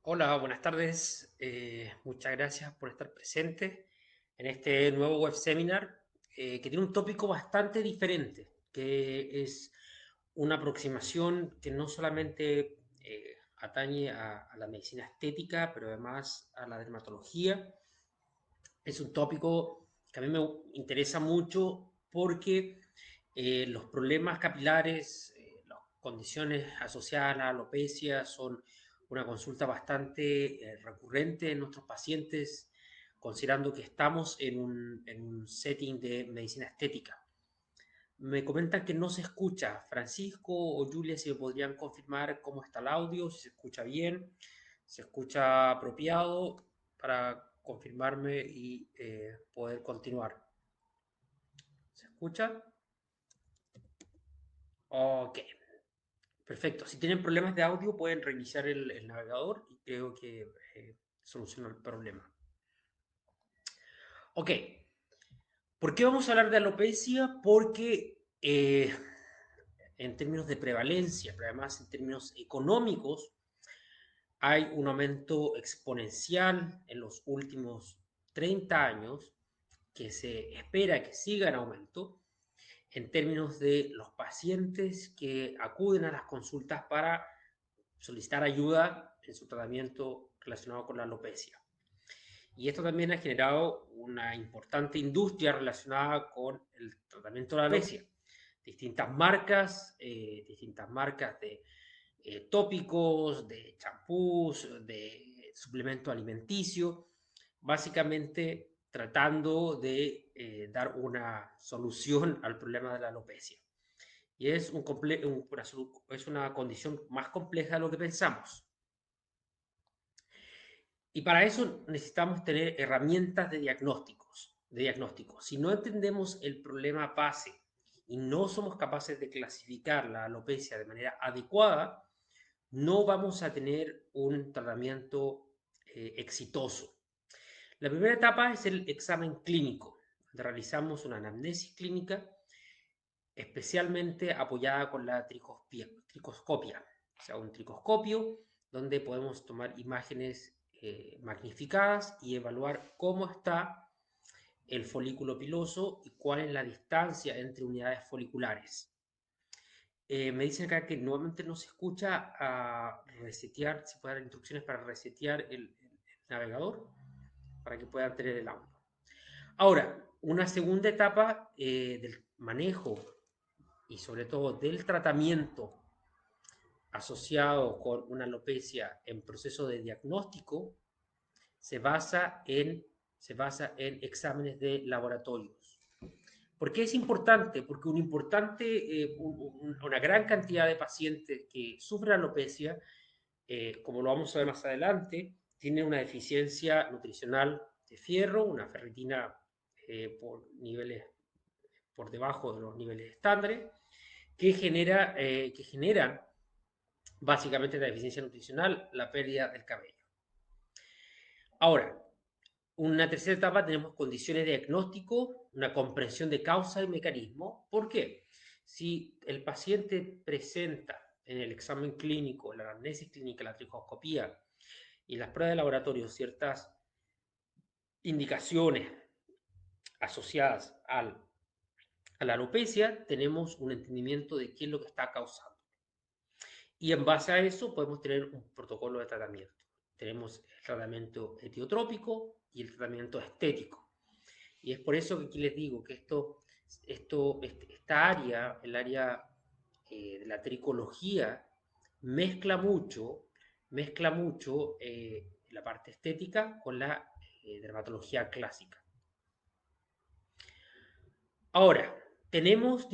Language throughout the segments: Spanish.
Hola, buenas tardes. Muchas gracias por estar presente en este nuevo web seminar que tiene un tópico bastante diferente, que es una aproximación que no solamente atañe a la medicina estética, pero además a la dermatología. Es un tópico que a mí me interesa mucho porque los problemas capilares, las condiciones asociadas a la alopecia son una consulta bastante recurrente en nuestros pacientes, considerando que estamos en un setting de medicina estética. Me comentan que no se escucha. Francisco o Julia, si me podrían confirmar cómo está el audio, si se escucha bien, se escucha apropiado para confirmarme y poder continuar. ¿Se escucha? Ok, perfecto. Si tienen problemas de audio, pueden reiniciar el navegador y creo que soluciona el problema. Ok, ¿por qué vamos a hablar de alopecia? Porque en términos de prevalencia, pero además en términos económicos, hay un aumento exponencial en los últimos 30 años que se espera que siga en aumento en términos de los pacientes que acuden a las consultas para solicitar ayuda en su tratamiento relacionado con la alopecia. Y esto también ha generado una importante industria relacionada con el tratamiento de la alopecia. Distintas marcas de tópicos, de champús, de suplemento alimenticio, básicamente tratando de dar una solución al problema de la alopecia. Y es, es una condición más compleja de lo que pensamos. Y para eso necesitamos tener herramientas de diagnóstico. Si no entendemos el problema base y no somos capaces de clasificar la alopecia de manera adecuada, no vamos a tener un tratamiento exitoso. La primera etapa es el examen clínico, donde realizamos una anamnesis clínica especialmente apoyada con la tricoscopia, o sea, un tricoscopio donde podemos tomar imágenes magnificadas y evaluar cómo está el folículo piloso y cuál es la distancia entre unidades foliculares. Me dicen acá que nuevamente no se escucha a resetear, si puede dar instrucciones para resetear el navegador para que puedan tener el audio. Ahora, una segunda etapa del manejo y sobre todo del tratamiento asociado con una alopecia en proceso de diagnóstico se basa en exámenes de laboratorios. ¿Por qué es importante? Porque una gran cantidad de pacientes que sufren alopecia, como lo vamos a ver más adelante, tienen una deficiencia nutricional de fierro, una ferritina por debajo de los niveles estándares, que generan básicamente la deficiencia nutricional, la pérdida del cabello. Ahora, una tercera etapa tenemos condiciones de diagnóstico, una comprensión de causa y mecanismo. ¿Por qué? Si el paciente presenta en el examen clínico, la anamnesis clínica, la tricoscopía y las pruebas de laboratorio ciertas indicaciones asociadas a la alopecia, tenemos un entendimiento de qué es lo que está causando. Y en base a eso podemos tener un protocolo de tratamiento. Tenemos el tratamiento etiotrópico y el tratamiento estético. Y es por eso que aquí les digo que esta área, el área de la tricología, mezcla mucho la parte estética con la dermatología clásica. Ahora, tenemos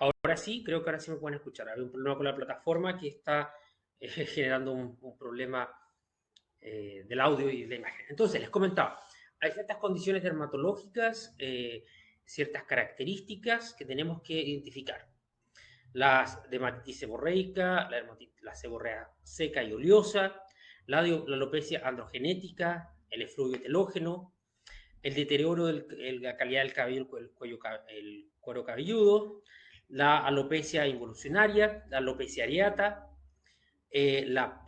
Ahora sí, creo que ahora sí me pueden escuchar. Hay un problema con la plataforma que está generando un problema del audio y de la imagen. Entonces, les comentaba, hay ciertas condiciones dermatológicas, ciertas características que tenemos que identificar. La dermatitis seborreica, la seborrea seca y oleosa, la alopecia androgenética, el efluvio telógeno, el deterioro de la calidad del cabello, el cuero cabelludo, la alopecia involucionaria, la alopecia areata, la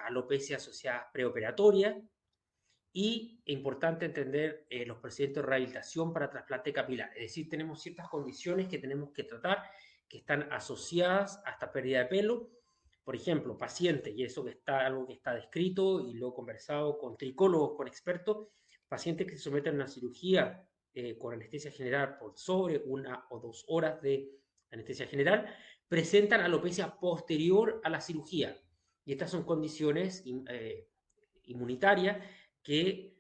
alopecia asociada preoperatoria y importante entender los procedimientos de rehabilitación para trasplante capilar. Es decir, tenemos ciertas condiciones que tenemos que tratar que están asociadas a esta pérdida de pelo. Por ejemplo, pacientes, y eso que está algo que está descrito y lo he conversado con tricólogos, con expertos, pacientes que se someten a una cirugía con anestesia general por sobre 1 o 2 horas de anestesia general, presentan alopecia posterior a la cirugía. Y estas son condiciones inmunitarias que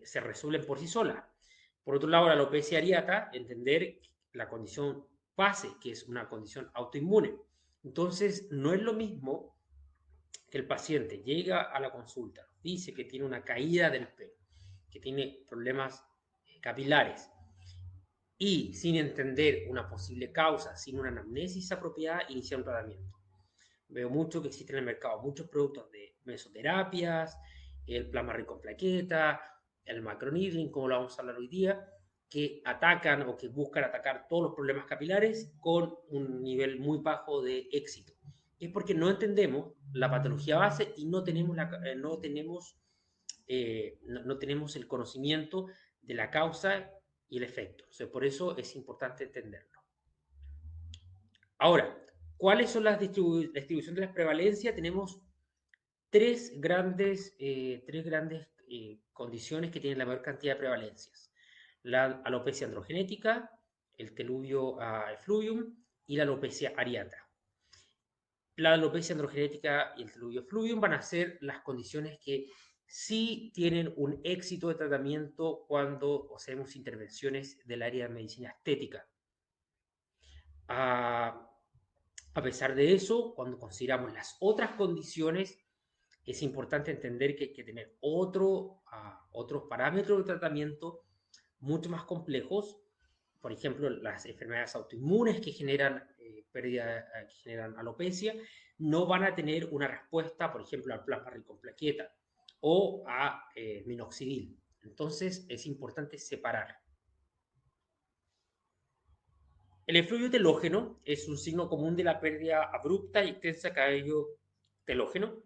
se resuelven por sí solas. Por otro lado, la alopecia areata, entender la condición PASE, que es una condición autoinmune. Entonces, no es lo mismo que el paciente llega a la consulta, dice que tiene una caída del pelo, que tiene problemas capilares, y sin entender una posible causa, sin una anamnesis apropiada, iniciar un tratamiento. Veo mucho que existen en el mercado muchos productos de mesoterapias, el plasma rico en plaqueta, el macroneedling, como lo vamos a hablar hoy día, que atacan o que buscan atacar todos los problemas capilares con un nivel muy bajo de éxito. Es porque no entendemos la patología base y no tenemos el conocimiento de la causa y el efecto. O sea, por eso es importante entenderlo. Ahora, ¿cuáles son la distribución de las prevalencias? Tenemos tres grandes condiciones que tienen la mayor cantidad de prevalencias. La alopecia androgenética, el teluvio effluvium y la alopecia areata. La alopecia androgenética y el teluvio effluvium van a ser las condiciones que sí tienen un éxito de tratamiento cuando hacemos intervenciones del área de medicina estética. A pesar de eso, cuando consideramos las otras condiciones, es importante entender que hay que tener otros parámetros de tratamiento mucho más complejos. Por ejemplo, las enfermedades autoinmunes que generan que generan alopecia, no van a tener una respuesta, por ejemplo, al plasma rico en plaqueta o a minoxidil. Entonces, es importante separar. El efluvio telógeno es un signo común de la pérdida abrupta y extensa de cabello telógeno.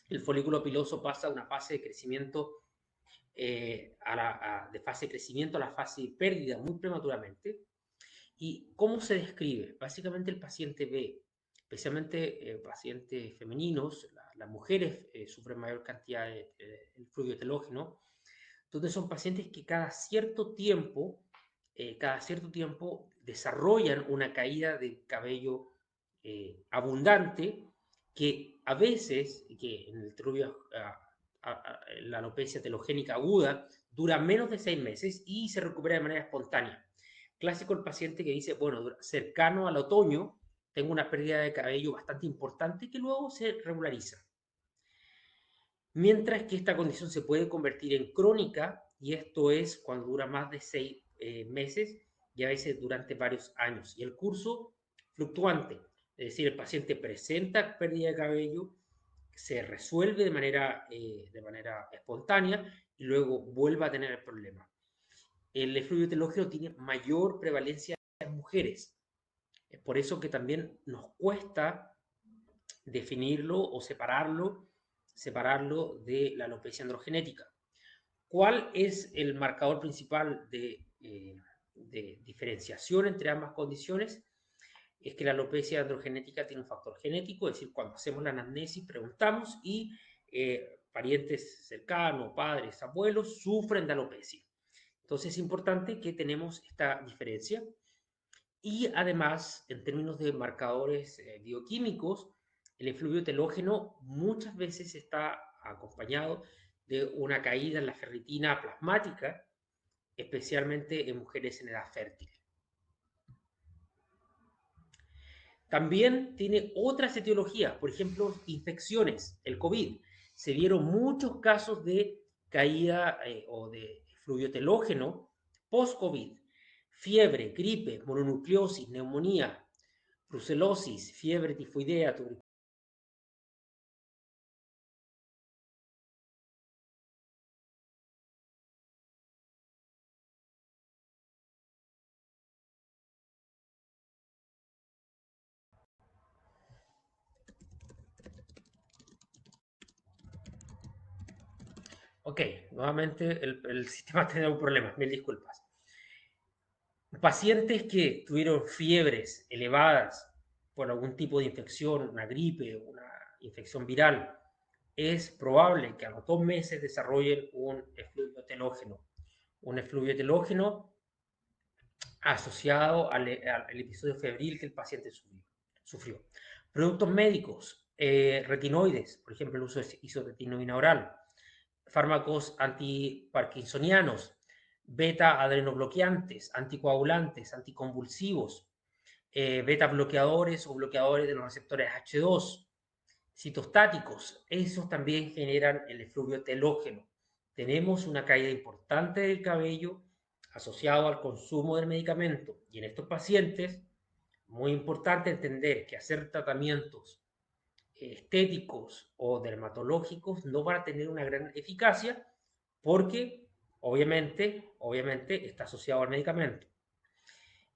El folículo piloso pasa a una fase de crecimiento, de fase de crecimiento a la fase de pérdida muy prematuramente. ¿Y cómo se describe? Básicamente el paciente ve, especialmente pacientes femeninos, las mujeres sufren mayor cantidad de efluvio telógeno. Entonces son pacientes que cada cierto tiempo desarrollan una caída de cabello abundante que a veces, que en el la alopecia telogénica aguda, dura menos de 6 meses y se recupera de manera espontánea. Clásico el paciente que dice, bueno, cercano al otoño, tengo una pérdida de cabello bastante importante que luego se regulariza. Mientras que esta condición se puede convertir en crónica, y esto es cuando dura más de 6 meses y a veces durante varios años. Y el curso fluctuante, es decir, el paciente presenta pérdida de cabello, se resuelve de manera espontánea y luego vuelve a tener el problema. El efluvio telógeno tiene mayor prevalencia en mujeres. Es por eso que también nos cuesta definirlo o separarlo de la alopecia androgenética. ¿Cuál es el marcador principal de diferenciación entre ambas condiciones? Es que la alopecia androgenética tiene un factor genético, es decir, cuando hacemos la anamnesis preguntamos y parientes cercanos, padres, abuelos, sufren de alopecia. Entonces es importante que tenemos esta diferencia. Y además, en términos de marcadores bioquímicos, el efluvio telógeno muchas veces está acompañado de una caída en la ferritina plasmática, especialmente en mujeres en edad fértil. También tiene otras etiologías, por ejemplo, infecciones, el COVID. Se vieron muchos casos de caída o de fluido telógeno post-COVID. Fiebre, gripe, mononucleosis, neumonía, brucelosis, fiebre tifoidea, tuberculosis. Ok, nuevamente el sistema tiene un problema, mil disculpas. Pacientes que tuvieron fiebres elevadas por algún tipo de infección, una gripe, una infección viral, es probable que a los 2 meses desarrollen un efluvio telógeno. Un efluvio telógeno asociado al episodio febril que el paciente sufrió. Productos médicos, retinoides, por ejemplo, el uso de isotretinoína oral, fármacos antiparkinsonianos, beta-adrenobloqueantes, anticoagulantes, anticonvulsivos, beta bloqueadores o bloqueadores de los receptores H2, citostáticos, esos también generan el efluvio telógeno. Tenemos una caída importante del cabello asociado al consumo del medicamento y en estos pacientes, muy importante entender que hacer tratamientos estéticos o dermatológicos no van a tener una gran eficacia porque obviamente está asociado al medicamento.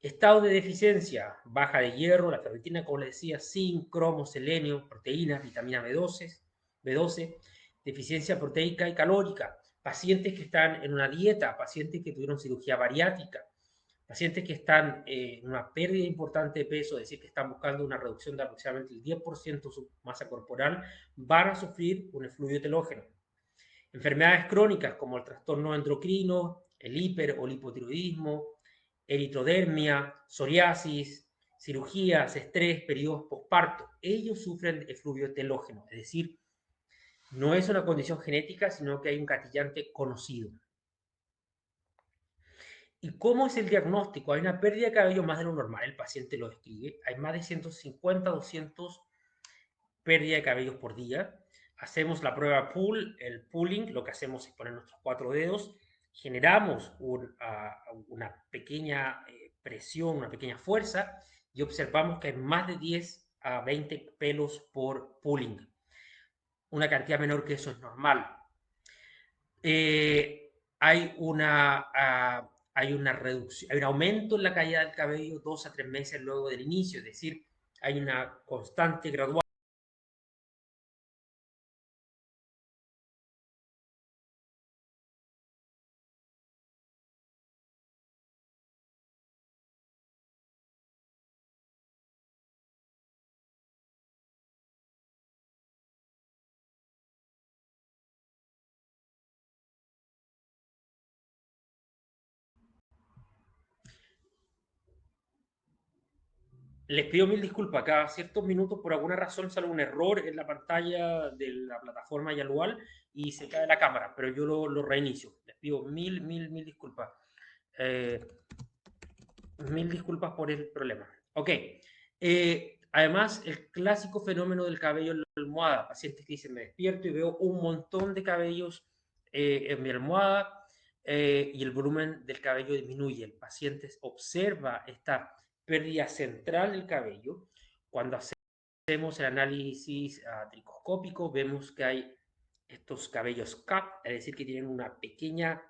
Estado de deficiencia, baja de hierro, la ferritina, como les decía, zinc, cromo, selenio, proteínas, vitamina B12, deficiencia proteica y calórica, pacientes que están en una dieta, pacientes que tuvieron cirugía bariátrica, pacientes que están en una pérdida importante de peso, es decir, que están buscando una reducción de aproximadamente el 10% de su masa corporal, van a sufrir un efluvio telógeno. Enfermedades crónicas como el trastorno endocrino, el hiper o el hipotiroidismo, eritrodermia, psoriasis, cirugías, estrés, periodos posparto, ellos sufren efluvio telógeno, es decir, no es una condición genética, sino que hay un gatillante conocido. ¿Y cómo es el diagnóstico? Hay una pérdida de cabello más de lo normal, el paciente lo describe, hay más de 150, 200 pérdida de cabellos por día. Hacemos la prueba pull, el pulling, lo que hacemos es poner nuestros 4 dedos, generamos una pequeña presión, una pequeña fuerza y observamos que hay más de 10 a 20 pelos por pulling. Una cantidad menor que eso es normal. Hay una reducción, hay un aumento en la caída del cabello 2 a 3 meses luego del inicio, es decir, hay una constante gradual. Les pido mil disculpas, cada ciertos minutos por alguna razón sale un error en la pantalla de la plataforma Yalual y se cae la cámara, pero yo lo reinicio. Les pido mil disculpas. Eh, Mil disculpas por el problema. Ok. Además, el clásico fenómeno del cabello en la almohada. Pacientes que dicen, me despierto y veo un montón de cabellos en mi almohada y el volumen del cabello disminuye. El paciente observa esta pérdida central del cabello. Cuando hacemos el análisis tricoscópico, vemos que hay estos cabellos cap, es decir, que tienen una pequeña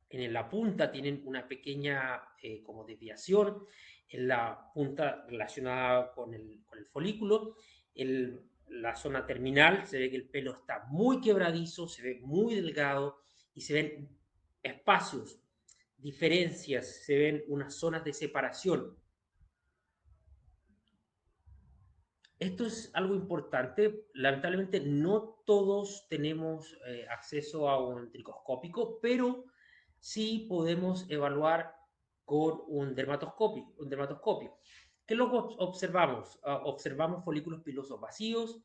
en la punta tienen una pequeña como desviación, en la punta relacionada con el folículo, la zona terminal se ve que el pelo está muy quebradizo, se ve muy delgado y se ven espacios, diferencias, se ven unas zonas de separación. Esto es algo importante. Lamentablemente no todos tenemos acceso a un tricoscópico, pero sí podemos evaluar con un dermatoscopio. ¿Qué es lo que observamos? Observamos folículos pilosos vacíos,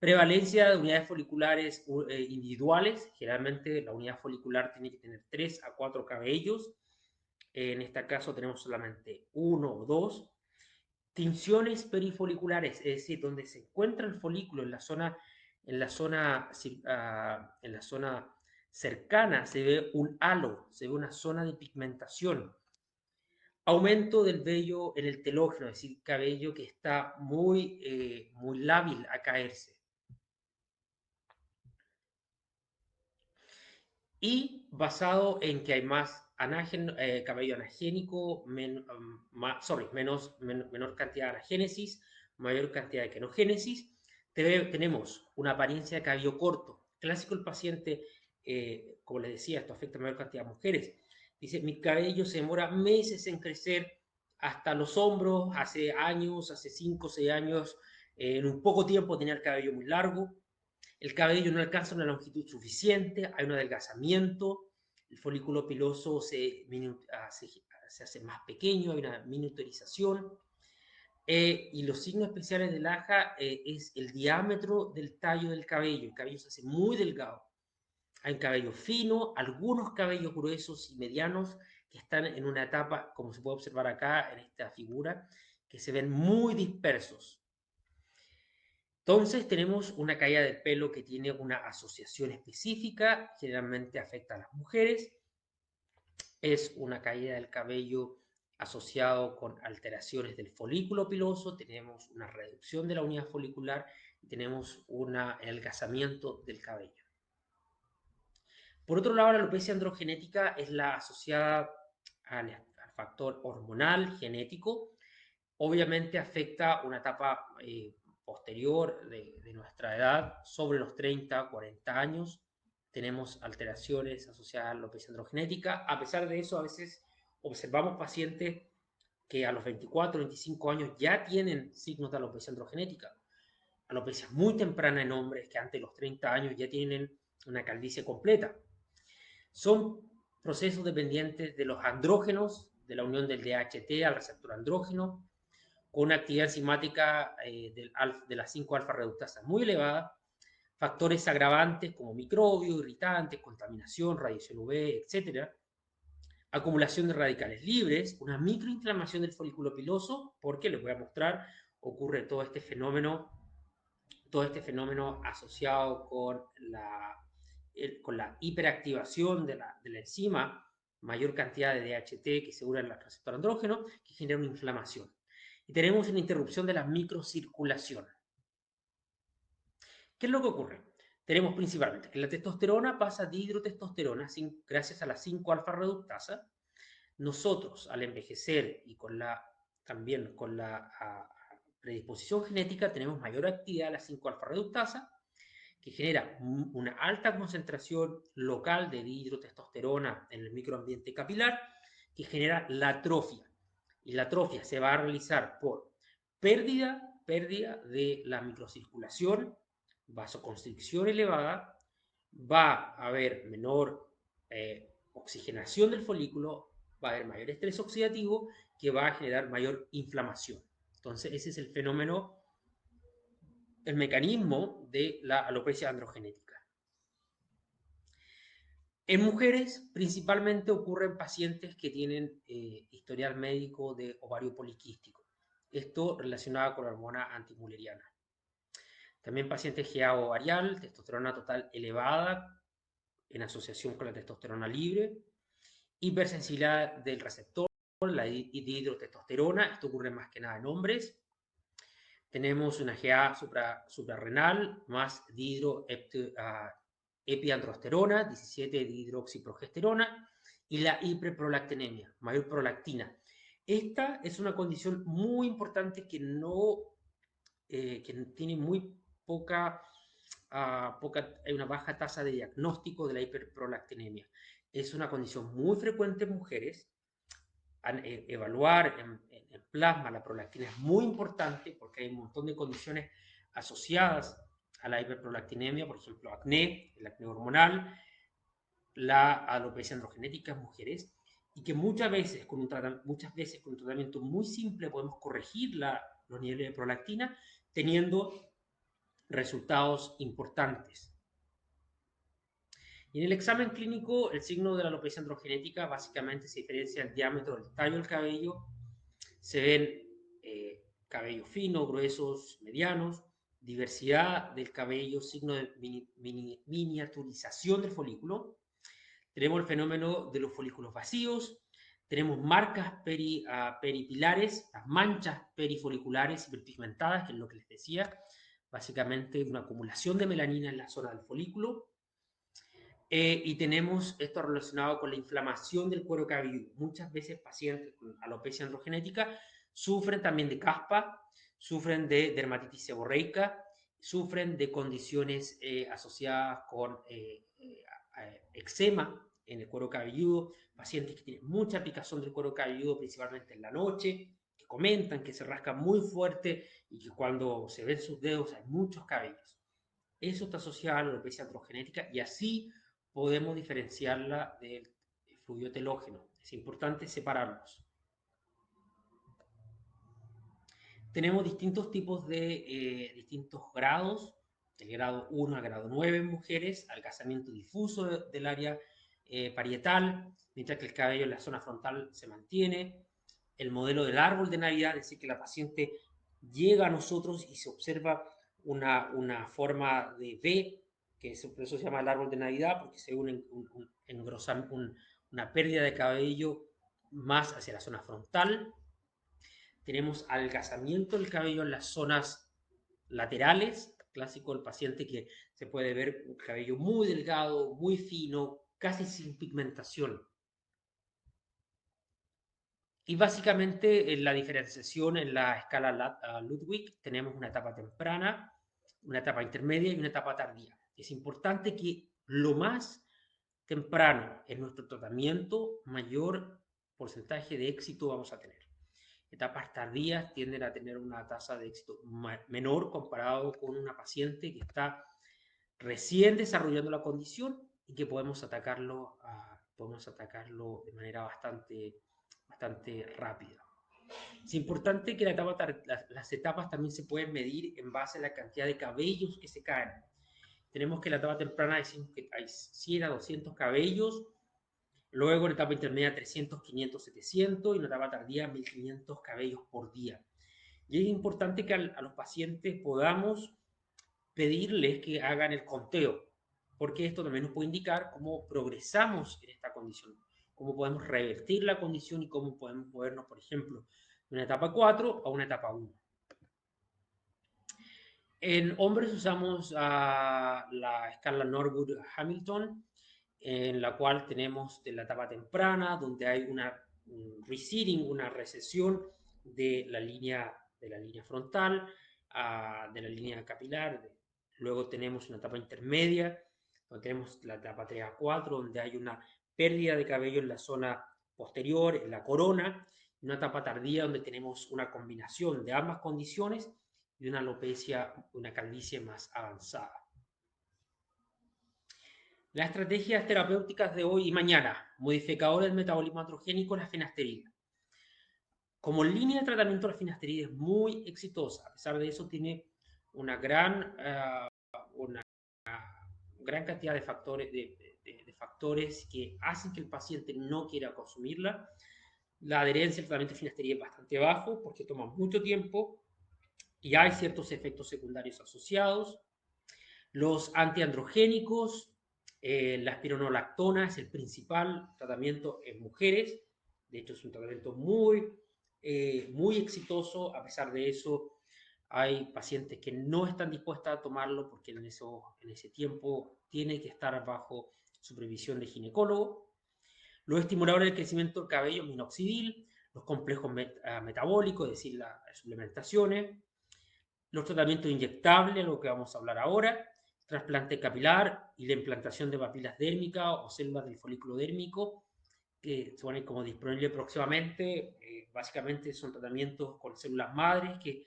prevalencia de unidades foliculares individuales. Generalmente la unidad folicular tiene que tener 3 a 4 cabellos. En este caso tenemos solamente 1 o 2. Tinciones perifoliculares, es decir, donde se encuentra el folículo en la zona cercana se ve un halo, se ve una zona de pigmentación. Aumento del vello en el telógeno, es decir, cabello que está muy lábil a caerse. Y basado en que hay más cabello anagénico, menor cantidad de anagénesis, mayor cantidad de quenogénesis, tenemos una apariencia de cabello corto. Clásico el paciente, como les decía, esto afecta a mayor cantidad de mujeres. Dice, mi cabello se demora meses en crecer hasta los hombros, hace años, hace 5 o 6 años, en un poco tiempo tenía el cabello muy largo, el cabello no alcanza una longitud suficiente, hay un adelgazamiento, el folículo piloso se hace más pequeño, hay una miniaturización. Y los signos especiales del AJA es el diámetro del tallo del cabello. El cabello se hace muy delgado. Hay un cabello fino, algunos cabellos gruesos y medianos que están en una etapa, como se puede observar acá en esta figura, que se ven muy dispersos. Entonces tenemos una caída del pelo que tiene una asociación específica, generalmente afecta a las mujeres. Es una caída del cabello asociado con alteraciones del folículo piloso, tenemos una reducción de la unidad folicular y tenemos un adelgazamiento del cabello. Por otro lado, la alopecia androgenética es la asociada al factor hormonal genético. Obviamente afecta una etapa posterior de nuestra edad, sobre los 30, 40 años. Tenemos alteraciones asociadas a la alopecia androgenética. A pesar de eso, a veces observamos pacientes que a los 24, 25 años ya tienen signos de alopecia androgenética. Alopecia muy temprana en hombres que antes de los 30 años ya tienen una calvicie completa. Son procesos dependientes de los andrógenos, de la unión del DHT al receptor andrógeno, con una actividad enzimática de la 5-alfa reductasa muy elevada, factores agravantes como microbios, irritantes, contaminación, radiación UV, etc. Acumulación de radicales libres, una microinflamación del folículo piloso, porque les voy a mostrar, ocurre todo este fenómeno asociado con la hiperactivación de la enzima, mayor cantidad de DHT que se une al receptor andrógeno, que genera una inflamación. Y tenemos una interrupción de la microcirculación. ¿Qué es lo que ocurre? Tenemos principalmente que la testosterona pasa a dihidrotestosterona gracias a la 5-alfa reductasa. Nosotros, al envejecer y también con la predisposición genética, tenemos mayor actividad de la 5-alfa reductasa, que genera una alta concentración local de dihidrotestosterona en el microambiente capilar, que genera la atrofia. Y la atrofia se va a realizar por pérdida de la microcirculación, vasoconstricción elevada, va a haber menor oxigenación del folículo, va a haber mayor estrés oxidativo que va a generar mayor inflamación. Entonces ese es el fenómeno, el mecanismo de la alopecia androgenética. En mujeres principalmente ocurre en pacientes que tienen historial médico de ovario poliquístico. Esto relacionado con la hormona antimuleriana. También pacientes GA ovarial, testosterona total elevada en asociación con la testosterona libre, hipersensibilidad del receptor, la dihidrotestosterona, esto ocurre más que nada en hombres. Tenemos una GA suprarrenal más epiandrosterona, 17 dihidroxiprogesterona, y la hiperprolactinemia, mayor prolactina. Esta es una condición muy importante que tiene muy hay una baja tasa de diagnóstico de la hiperprolactinemia. Es una condición muy frecuente en mujeres. Evaluar en plasma la prolactina es muy importante porque hay un montón de condiciones asociadas a la hiperprolactinemia, por ejemplo, acné, el acné hormonal, la alopecia androgenética en mujeres, y que muchas veces con un tratamiento muy simple podemos corregir los niveles de prolactina teniendo resultados importantes. Y en el examen clínico, el signo de la alopecia androgenética básicamente se diferencia el diámetro del tallo del cabello, se ven cabello fino, gruesos, medianos, diversidad del cabello, signo de miniaturización del folículo. Tenemos el fenómeno de los folículos vacíos, tenemos marcas peripilares, las manchas perifoliculares hiperpigmentadas, que es lo que les decía, básicamente una acumulación de melanina en la zona del folículo. Y tenemos esto relacionado con la inflamación del cuero cabelludo. Muchas veces pacientes con alopecia androgenética sufren también de caspa, sufren de dermatitis seborreica, sufren de condiciones asociadas con eczema en el cuero cabelludo, pacientes que tienen mucha picazón del cuero cabelludo, principalmente en la noche, que comentan que se rascan muy fuerte y que cuando se ven sus dedos hay muchos cabellos. Eso está asociado a la alopecia androgenética y así podemos diferenciarla del fluido telógeno. Es importante separarlos. Tenemos distintos tipos de distintos grados, del grado 1 al grado 9 en mujeres, algazamiento difuso del área parietal, mientras que el cabello en la zona frontal se mantiene. El modelo del árbol de Navidad, es decir, que la paciente llega a nosotros y se observa una forma de V, que por eso se llama el árbol de Navidad, porque se ve una pérdida de cabello más hacia la zona frontal. Tenemos adelgazamiento del cabello en las zonas laterales, clásico del paciente que se puede ver un cabello muy delgado, muy fino, casi sin pigmentación. Y básicamente en la diferenciación en la escala Ludwig tenemos una etapa temprana, una etapa intermedia y una etapa tardía. Es importante que lo más temprano en nuestro tratamiento, mayor porcentaje de éxito vamos a tener. Etapas tardías tienden a tener una tasa de éxito menor comparado con una paciente que está recién desarrollando la condición y que podemos atacarlo de manera bastante rápida. Es importante que las etapas también se pueden medir en base a la cantidad de cabellos que se caen. Tenemos que en la etapa temprana decimos que hay 100 a 200 cabellos, luego en etapa intermedia 300, 500, 700 y en etapa tardía 1500 cabellos por día. Y es importante que a los pacientes podamos pedirles que hagan el conteo, porque esto también nos puede indicar cómo progresamos en esta condición, cómo podemos revertir la condición y cómo podemos movernos, por ejemplo, de una etapa 4 a una etapa 1. En hombres usamos la escala Norwood-Hamilton, en la cual tenemos de la etapa temprana, donde hay una receding, una recesión de la línea frontal, de la línea capilar. Luego tenemos una etapa intermedia, donde tenemos la etapa 3 a 4, donde hay una pérdida de cabello en la zona posterior, en la corona, y una etapa tardía donde tenemos una combinación de ambas condiciones y una alopecia, una calvicie más avanzada. Las estrategias terapéuticas de hoy y mañana, modificadores del metabolismo androgénico, la finasterida. Como línea de tratamiento, la finasterida es muy exitosa. A pesar de eso, tiene una gran cantidad de factores que hacen que el paciente no quiera consumirla. La adherencia al tratamiento de finasterida es bastante bajo porque toma mucho tiempo y hay ciertos efectos secundarios asociados. Los antiandrogénicos, la espironolactona es el principal tratamiento en mujeres. De hecho, es un tratamiento muy exitoso. A pesar de eso, hay pacientes que no están dispuestas a tomarlo porque en ese tiempo tiene que estar bajo supervisión de ginecólogo. Los estimuladores del crecimiento del cabello, minoxidil, los complejos metabólicos, es decir, las suplementaciones, los tratamientos inyectables, lo que vamos a hablar ahora, trasplante capilar y la implantación de papilas dérmicas o células del folículo dérmico, que se van a ir como disponibles próximamente. Básicamente son tratamientos con células madres que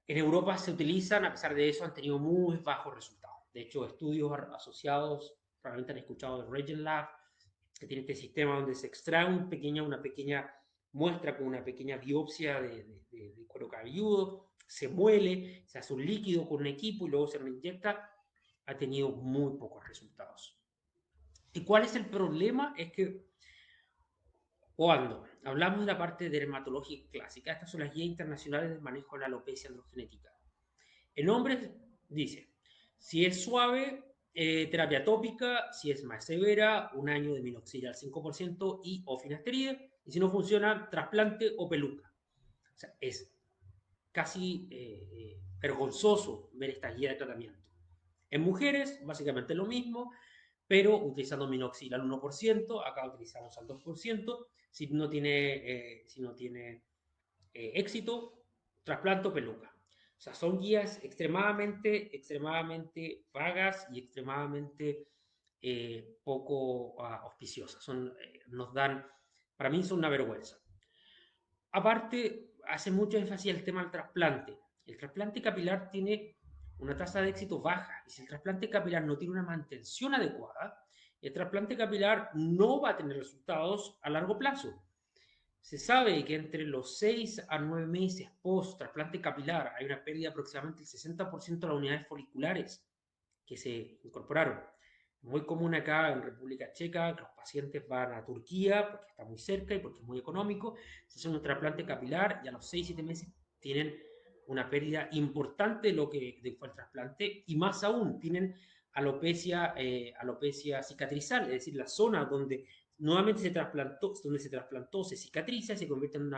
en Europa se utilizan, a pesar de eso han tenido muy bajos resultados. De hecho, estudios asociados, probablemente han escuchado de RegenLab, que tiene este sistema donde se extrae una pequeña muestra con una pequeña biopsia de cuero cabelludo, se muele, se hace un líquido con un equipo y luego se reinyecta. Ha tenido muy pocos resultados. ¿Y cuál es el problema? Es que cuando hablamos de la parte dermatológica clásica. Estas son las guías internacionales del manejo de la alopecia androgenética. En hombres, dice, si es suave, terapia tópica; si es más severa, un año de minoxidil al 5% y o finasteride; y si no funciona, trasplante o peluca. O sea, es casi vergonzoso ver esta guía de tratamiento. En mujeres, básicamente lo mismo, pero utilizando minoxidil al 1%, acá utilizamos al 2%, si no tiene éxito, trasplante o peluca. O sea, son guías extremadamente vagas y extremadamente poco auspiciosas. Nos dan, para mí son una vergüenza. Aparte, hace mucho énfasis el tema del trasplante. El trasplante capilar tiene una tasa de éxito baja, y si el trasplante capilar no tiene una mantención adecuada, el trasplante capilar no va a tener resultados a largo plazo. Se sabe que entre los 6 a 9 meses post trasplante capilar hay una pérdida de aproximadamente del 60% de las unidades foliculares que se incorporaron. Muy común acá en República Checa que los pacientes van a Turquía porque está muy cerca y porque es muy económico, se hacen un trasplante capilar y a los 6-7 meses tienen una pérdida importante de lo que fue el trasplante, y más aún tienen alopecia cicatrizal, es decir, la zona donde nuevamente se trasplantó se cicatriza y se convierte en un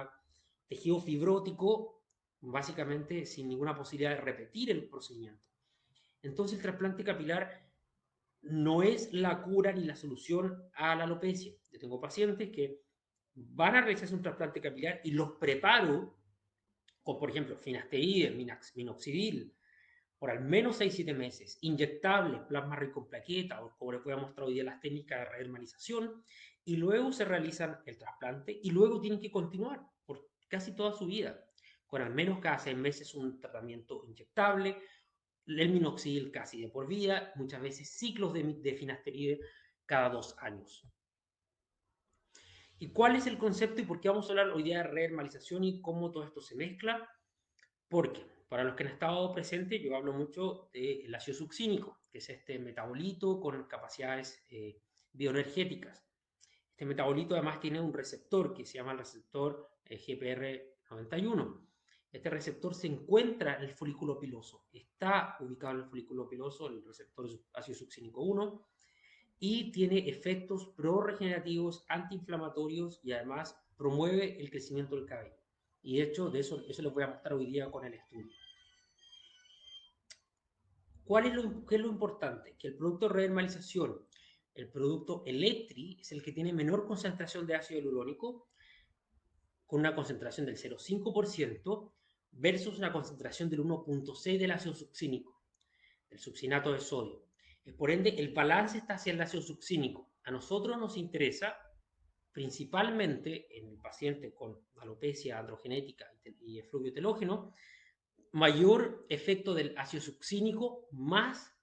tejido fibrótico, básicamente sin ninguna posibilidad de repetir el procedimiento. Entonces el trasplante capilar no es la cura ni la solución a la alopecia. Yo tengo pacientes que van a realizarse un trasplante capilar y los preparo con, por ejemplo, finasteride, minoxidil, por al menos 6-7 meses, inyectables, plasma rico en plaqueta, o como les voy a mostrar hoy día las técnicas de rehermalización, y luego se realizan el trasplante y luego tienen que continuar por casi toda su vida, con al menos cada 6 meses un tratamiento inyectable, el minoxidil casi de por vida, muchas veces ciclos de finasteride cada 2 años. ¿Y cuál es el concepto y por qué vamos a hablar hoy día de rehermalización y cómo todo esto se mezcla? Porque, para los que han estado presentes, yo hablo mucho del ácido succínico, que es este metabolito con capacidades bioenergéticas. Este metabolito además tiene un receptor que se llama el receptor GPR91. Este receptor se encuentra en el folículo piloso, está ubicado en el folículo piloso, el receptor ácido succínico 1, y tiene efectos prorregenerativos, antiinflamatorios, y además promueve el crecimiento del cabello. Y de hecho, eso les voy a mostrar hoy día con el estudio. ¿Qué es lo importante? Que el producto de rehermalización, el producto Electri, es el que tiene menor concentración de ácido hialurónico, con una concentración del 0,5% versus una concentración del 1,6% del ácido succínico, del succinato de sodio. Por ende, el balance está hacia el ácido succínico. A nosotros nos interesa, principalmente en el paciente con alopecia androgenética y efluvio telógeno, mayor efecto del ácido succínico más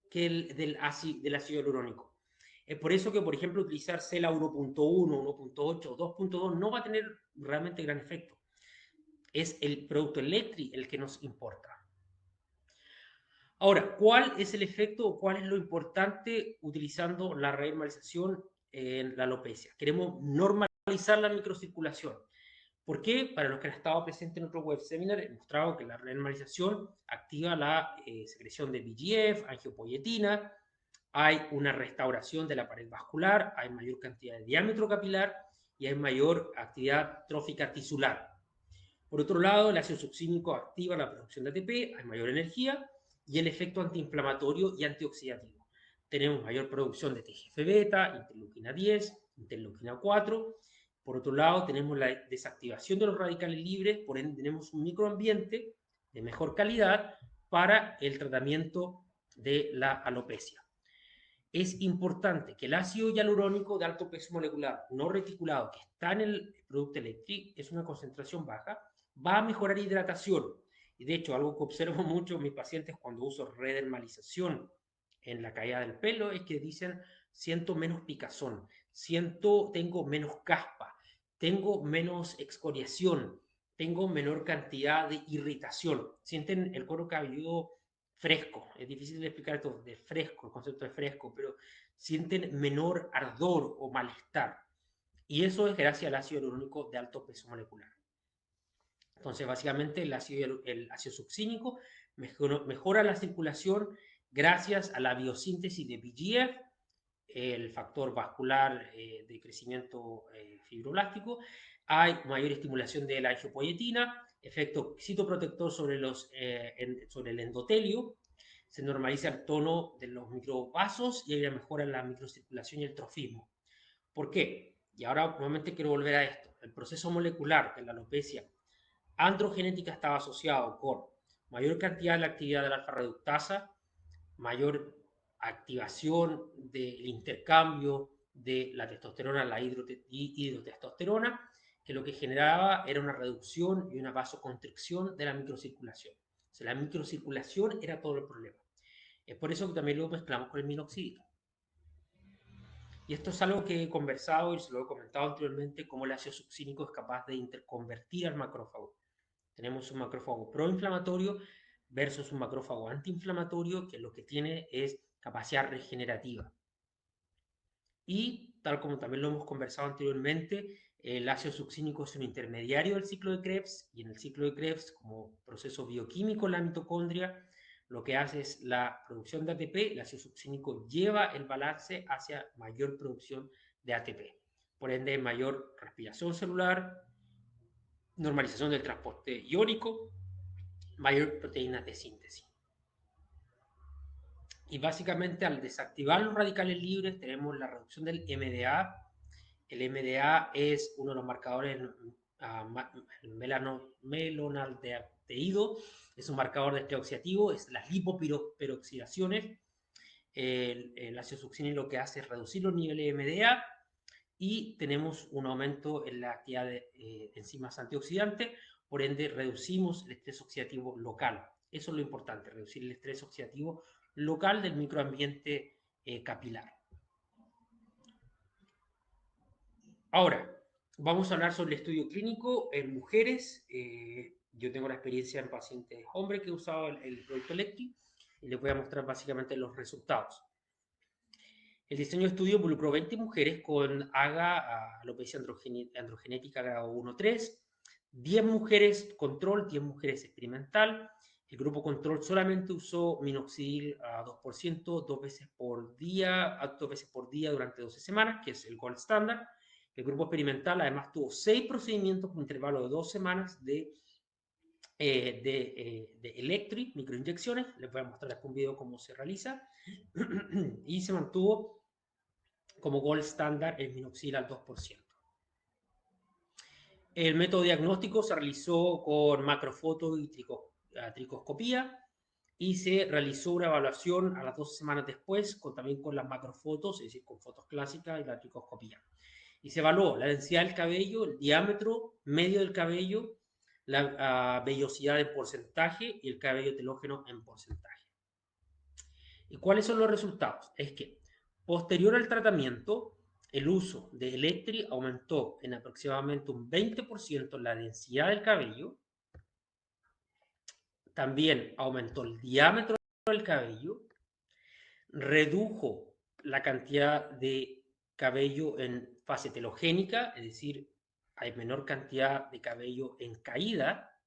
que el del ácido hialurónico. Es por eso que, por ejemplo, utilizar CELA 1.1, 1.8 o 2.2 no va a tener realmente gran efecto. Es el producto Electri el que nos importa. Ahora, ¿cuál es el efecto o cuál es lo importante utilizando la rehermalización en la alopecia? Queremos normalizar la microcirculación. ¿Por qué? Para los que han estado presentes en otro web seminar, he mostrado que la rehermalización activa la secreción de VEGF, angiopoietina, hay una restauración de la pared vascular, hay mayor cantidad de diámetro capilar y hay mayor actividad trófica tisular. Por otro lado, el ácido succínico activa la producción de ATP, hay mayor energía y el efecto antiinflamatorio y antioxidativo. Tenemos mayor producción de TGF-beta, interleuquina 10, interleuquina 4. Por otro lado, tenemos la desactivación de los radicales libres, por ende tenemos un microambiente de mejor calidad para el tratamiento de la alopecia. Es importante que el ácido hialurónico de alto peso molecular no reticulado que está en el producto Electri, es una concentración baja, va a mejorar hidratación. Y de hecho, algo que observo mucho en mis pacientes cuando uso redermalización en la caída del pelo es que dicen: siento menos picazón, tengo menos caspa, tengo menos excoriación, tengo menor cantidad de irritación, sienten el cuero cabelludo fresco. Es difícil de explicar esto de fresco, el concepto de fresco, pero sienten menor ardor o malestar. Y eso es gracias al ácido hialurónico de alto peso molecular. Entonces, básicamente, el ácido succínico mejora la circulación gracias a la biosíntesis de PGF, el factor vascular de crecimiento fibroblástico. Hay mayor estimulación de la angiopoietina, efecto citoprotector sobre el endotelio. Se normaliza el tono de los microvasos y hay una mejora en la microcirculación y el trofismo. ¿Por qué? Y ahora nuevamente quiero volver a esto. El proceso molecular de la alopecia androgenética estaba asociado con mayor cantidad de la actividad de la alfa reductasa, mayor activación del intercambio de la testosterona a la hidrotestosterona, que lo que generaba era una reducción y una vasoconstricción de la microcirculación. O sea, la microcirculación era todo el problema. Es por eso que también lo mezclamos con el minoxidil. Y esto es algo que he conversado y se lo he comentado anteriormente, cómo el ácido succínico es capaz de interconvertir al macrófago. Tenemos un macrófago proinflamatorio versus un macrófago antiinflamatorio, que lo que tiene es capacidad regenerativa. Y tal como también lo hemos conversado anteriormente, el ácido succínico es un intermediario del ciclo de Krebs, y en el ciclo de Krebs, como proceso bioquímico en la mitocondria, lo que hace es la producción de ATP. El ácido succínico lleva el balance hacia mayor producción de ATP. Por ende, mayor respiración celular, normalización del transporte iónico, mayor proteínas de síntesis. Y básicamente al desactivar los radicales libres tenemos la reducción del MDA. El MDA es uno de los marcadores melonaldehído, es un marcador de estrés oxidativo, es las lipoperoxidaciones. El ácido succínico lo que hace es reducir los niveles de MDA y tenemos un aumento en la actividad de enzimas antioxidantes, por ende reducimos el estrés oxidativo local. Eso es lo importante, reducir el estrés oxidativo local del microambiente capilar. Ahora, vamos a hablar sobre el estudio clínico en mujeres. Yo tengo la experiencia en pacientes hombres que he usado el producto Electri y les voy a mostrar básicamente los resultados. El diseño de estudio involucró 20 mujeres con AGA, alopecia androgenética grado 1-3, 10 mujeres control, 10 mujeres experimental. El grupo control solamente usó minoxidil a 2%, 2 veces por día durante 12 semanas, que es el gold standard. El grupo experimental además tuvo 6 procedimientos con intervalo de 2 semanas de Electri, microinyecciones. Les voy a mostrar después un video cómo se realiza. Y se mantuvo como gold standard el minoxidil al 2%. El método diagnóstico se realizó con macrofoto y tricoscopía y se realizó una evaluación a las 12 semanas después, también con las macrofotos, es decir, con fotos clásicas y la tricoscopía. Y se evaluó la densidad del cabello, el diámetro medio del cabello, la vellosidad en porcentaje y el cabello telógeno en porcentaje. ¿Y cuáles son los resultados? Es que posterior al tratamiento, el uso de Electri aumentó en aproximadamente un 20% la densidad del cabello, también aumentó el diámetro del cabello, redujo la cantidad de cabello en fase telogénica, es decir, hay menor cantidad de cabello en caída,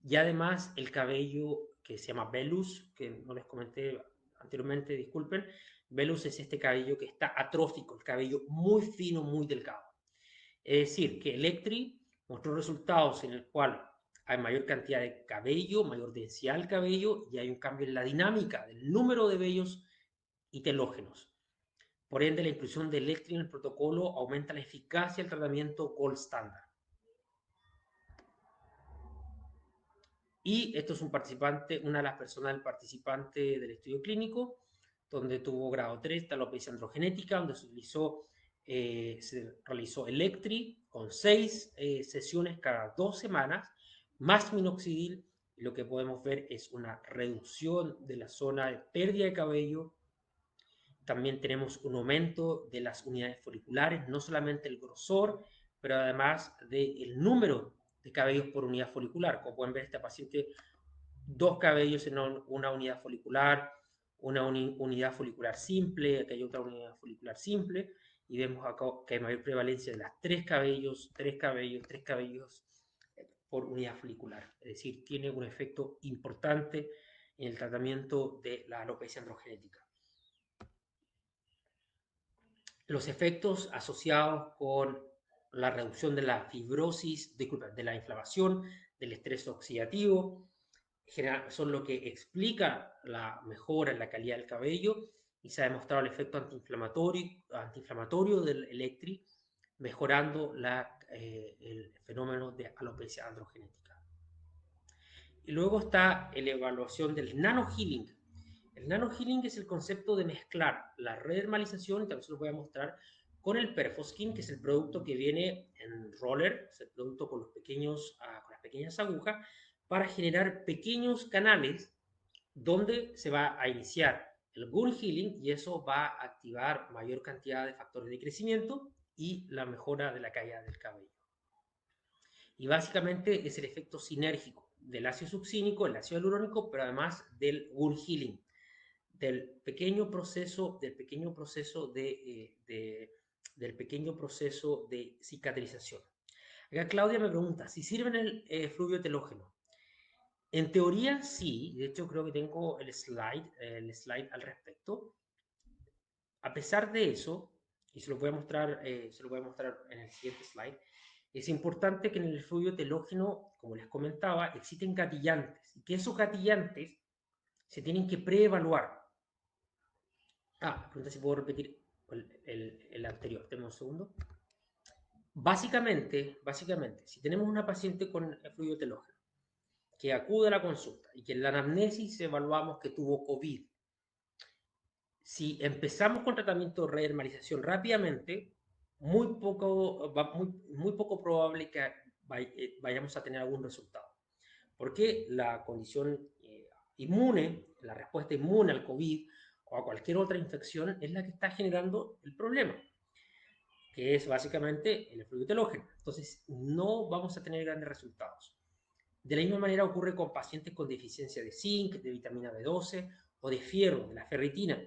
y además el cabello que se llama vellus, que no les comenté anteriormente, disculpen, vellus es este cabello que está atrófico, el cabello muy fino, muy delgado. Es decir, que Electri mostró resultados en el cual hay mayor cantidad de cabello, mayor densidad del cabello y hay un cambio en la dinámica del número de vellos y telógenos. Por ende, la inclusión de Electri en el protocolo aumenta la eficacia del tratamiento gold standard. Y esto es un participante, una de las personas del participante del estudio clínico, donde tuvo grado 3 de alopecia androgenética, donde se realizó Electri con 6 sesiones cada 2 semanas, más minoxidil. Y lo que podemos ver es una reducción de la zona de pérdida de cabello. También tenemos un aumento de las unidades foliculares, no solamente el grosor, pero además del número de cabellos por unidad folicular. Como pueden ver, esta paciente, 2 cabellos en una unidad folicular, una unidad folicular simple, aquí hay otra unidad folicular simple, y vemos acá que hay mayor prevalencia de las 3 cabellos por unidad folicular. Es decir, tiene un efecto importante en el tratamiento de la alopecia androgenética. Los efectos asociados con la reducción de la fibrosis, de la inflamación, del estrés oxidativo, son lo que explica la mejora en la calidad del cabello, y se ha demostrado el efecto antiinflamatorio del Electri, mejorando el fenómeno de alopecia androgenética. Y luego está la evaluación del nanohealing. El nanohealing es el concepto de mezclar la redermalización, y también se lo voy a mostrar, con el Perfoskin, que es el producto que viene en roller, es el producto con las pequeñas agujas, para generar pequeños canales donde se va a iniciar el Gun Healing, y eso va a activar mayor cantidad de factores de crecimiento y la mejora de la caída del cabello. Y básicamente es el efecto sinérgico del ácido succínico, el ácido hialurónico, pero además del Gun Healing, del pequeño proceso de cicatrización. Acá Claudia me pregunta si sirve el flúor telógeno. En teoría sí, de hecho creo que tengo el slide al respecto. A pesar de eso, y se lo voy a mostrar en el siguiente slide, es importante que en el fluido telógeno, como les comentaba, existen gatillantes, y que esos gatillantes se tienen que preevaluar. Pregunta si puedo repetir el anterior. Deme un segundo. Básicamente, si tenemos una paciente con fluido telógeno que acude a la consulta y que en la anamnesis evaluamos que tuvo COVID, si empezamos con tratamiento de redermalización rápidamente, muy poco probable que vayamos a tener algún resultado. Porque la condición inmune, la respuesta inmune al COVID o a cualquier otra infección, es la que está generando el problema, que es básicamente el fluido telógeno. Entonces, no vamos a tener grandes resultados. De la misma manera ocurre con pacientes con deficiencia de zinc, de vitamina B12 o de fierro, de la ferritina.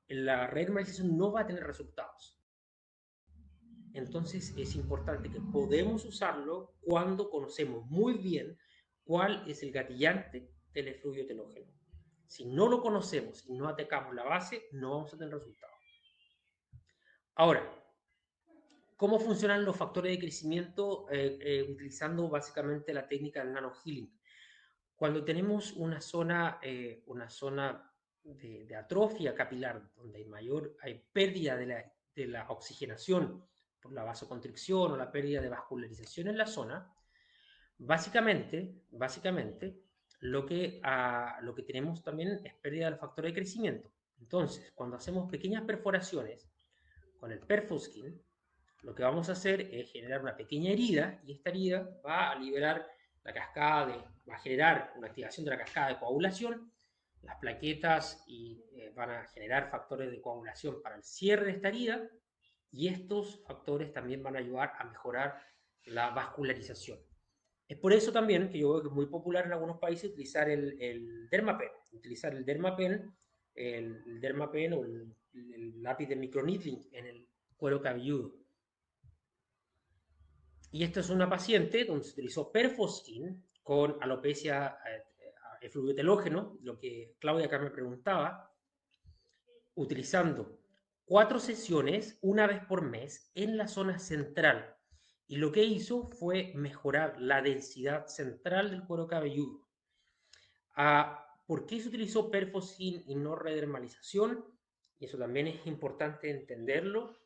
La redermalización no va a tener resultados. Entonces es importante que podemos usarlo cuando conocemos muy bien cuál es el gatillante del efluvio telógeno. Si no lo conocemos y no atacamos la base, no vamos a tener resultados. Ahora, ¿cómo funcionan los factores de crecimiento utilizando básicamente la técnica del nanohealing? Cuando tenemos una zona de atrofia capilar, donde hay pérdida de la oxigenación por la vasoconstricción o la pérdida de vascularización en la zona, básicamente lo que tenemos también es pérdida del factor de crecimiento. Entonces, cuando hacemos pequeñas perforaciones con el Perfoskin, lo que vamos a hacer es generar una pequeña herida, y esta herida va a liberar va a generar una activación de la cascada de coagulación. Las plaquetas van a generar factores de coagulación para el cierre de esta herida, y estos factores también van a ayudar a mejorar la vascularización. Es por eso también que yo veo que es muy popular en algunos países utilizar el Dermapen, o el lápiz de microneedling en el cuero cabelludo. Y esta es una paciente donde se utilizó Perfoskin con alopecia efluvio telógeno, lo que Claudia acá me preguntaba, utilizando 4 sesiones, una vez por mes, en la zona central. Y lo que hizo fue mejorar la densidad central del cuero cabelludo. ¿Por qué se utilizó Perfoskin y no redermalización? Y eso también es importante entenderlo.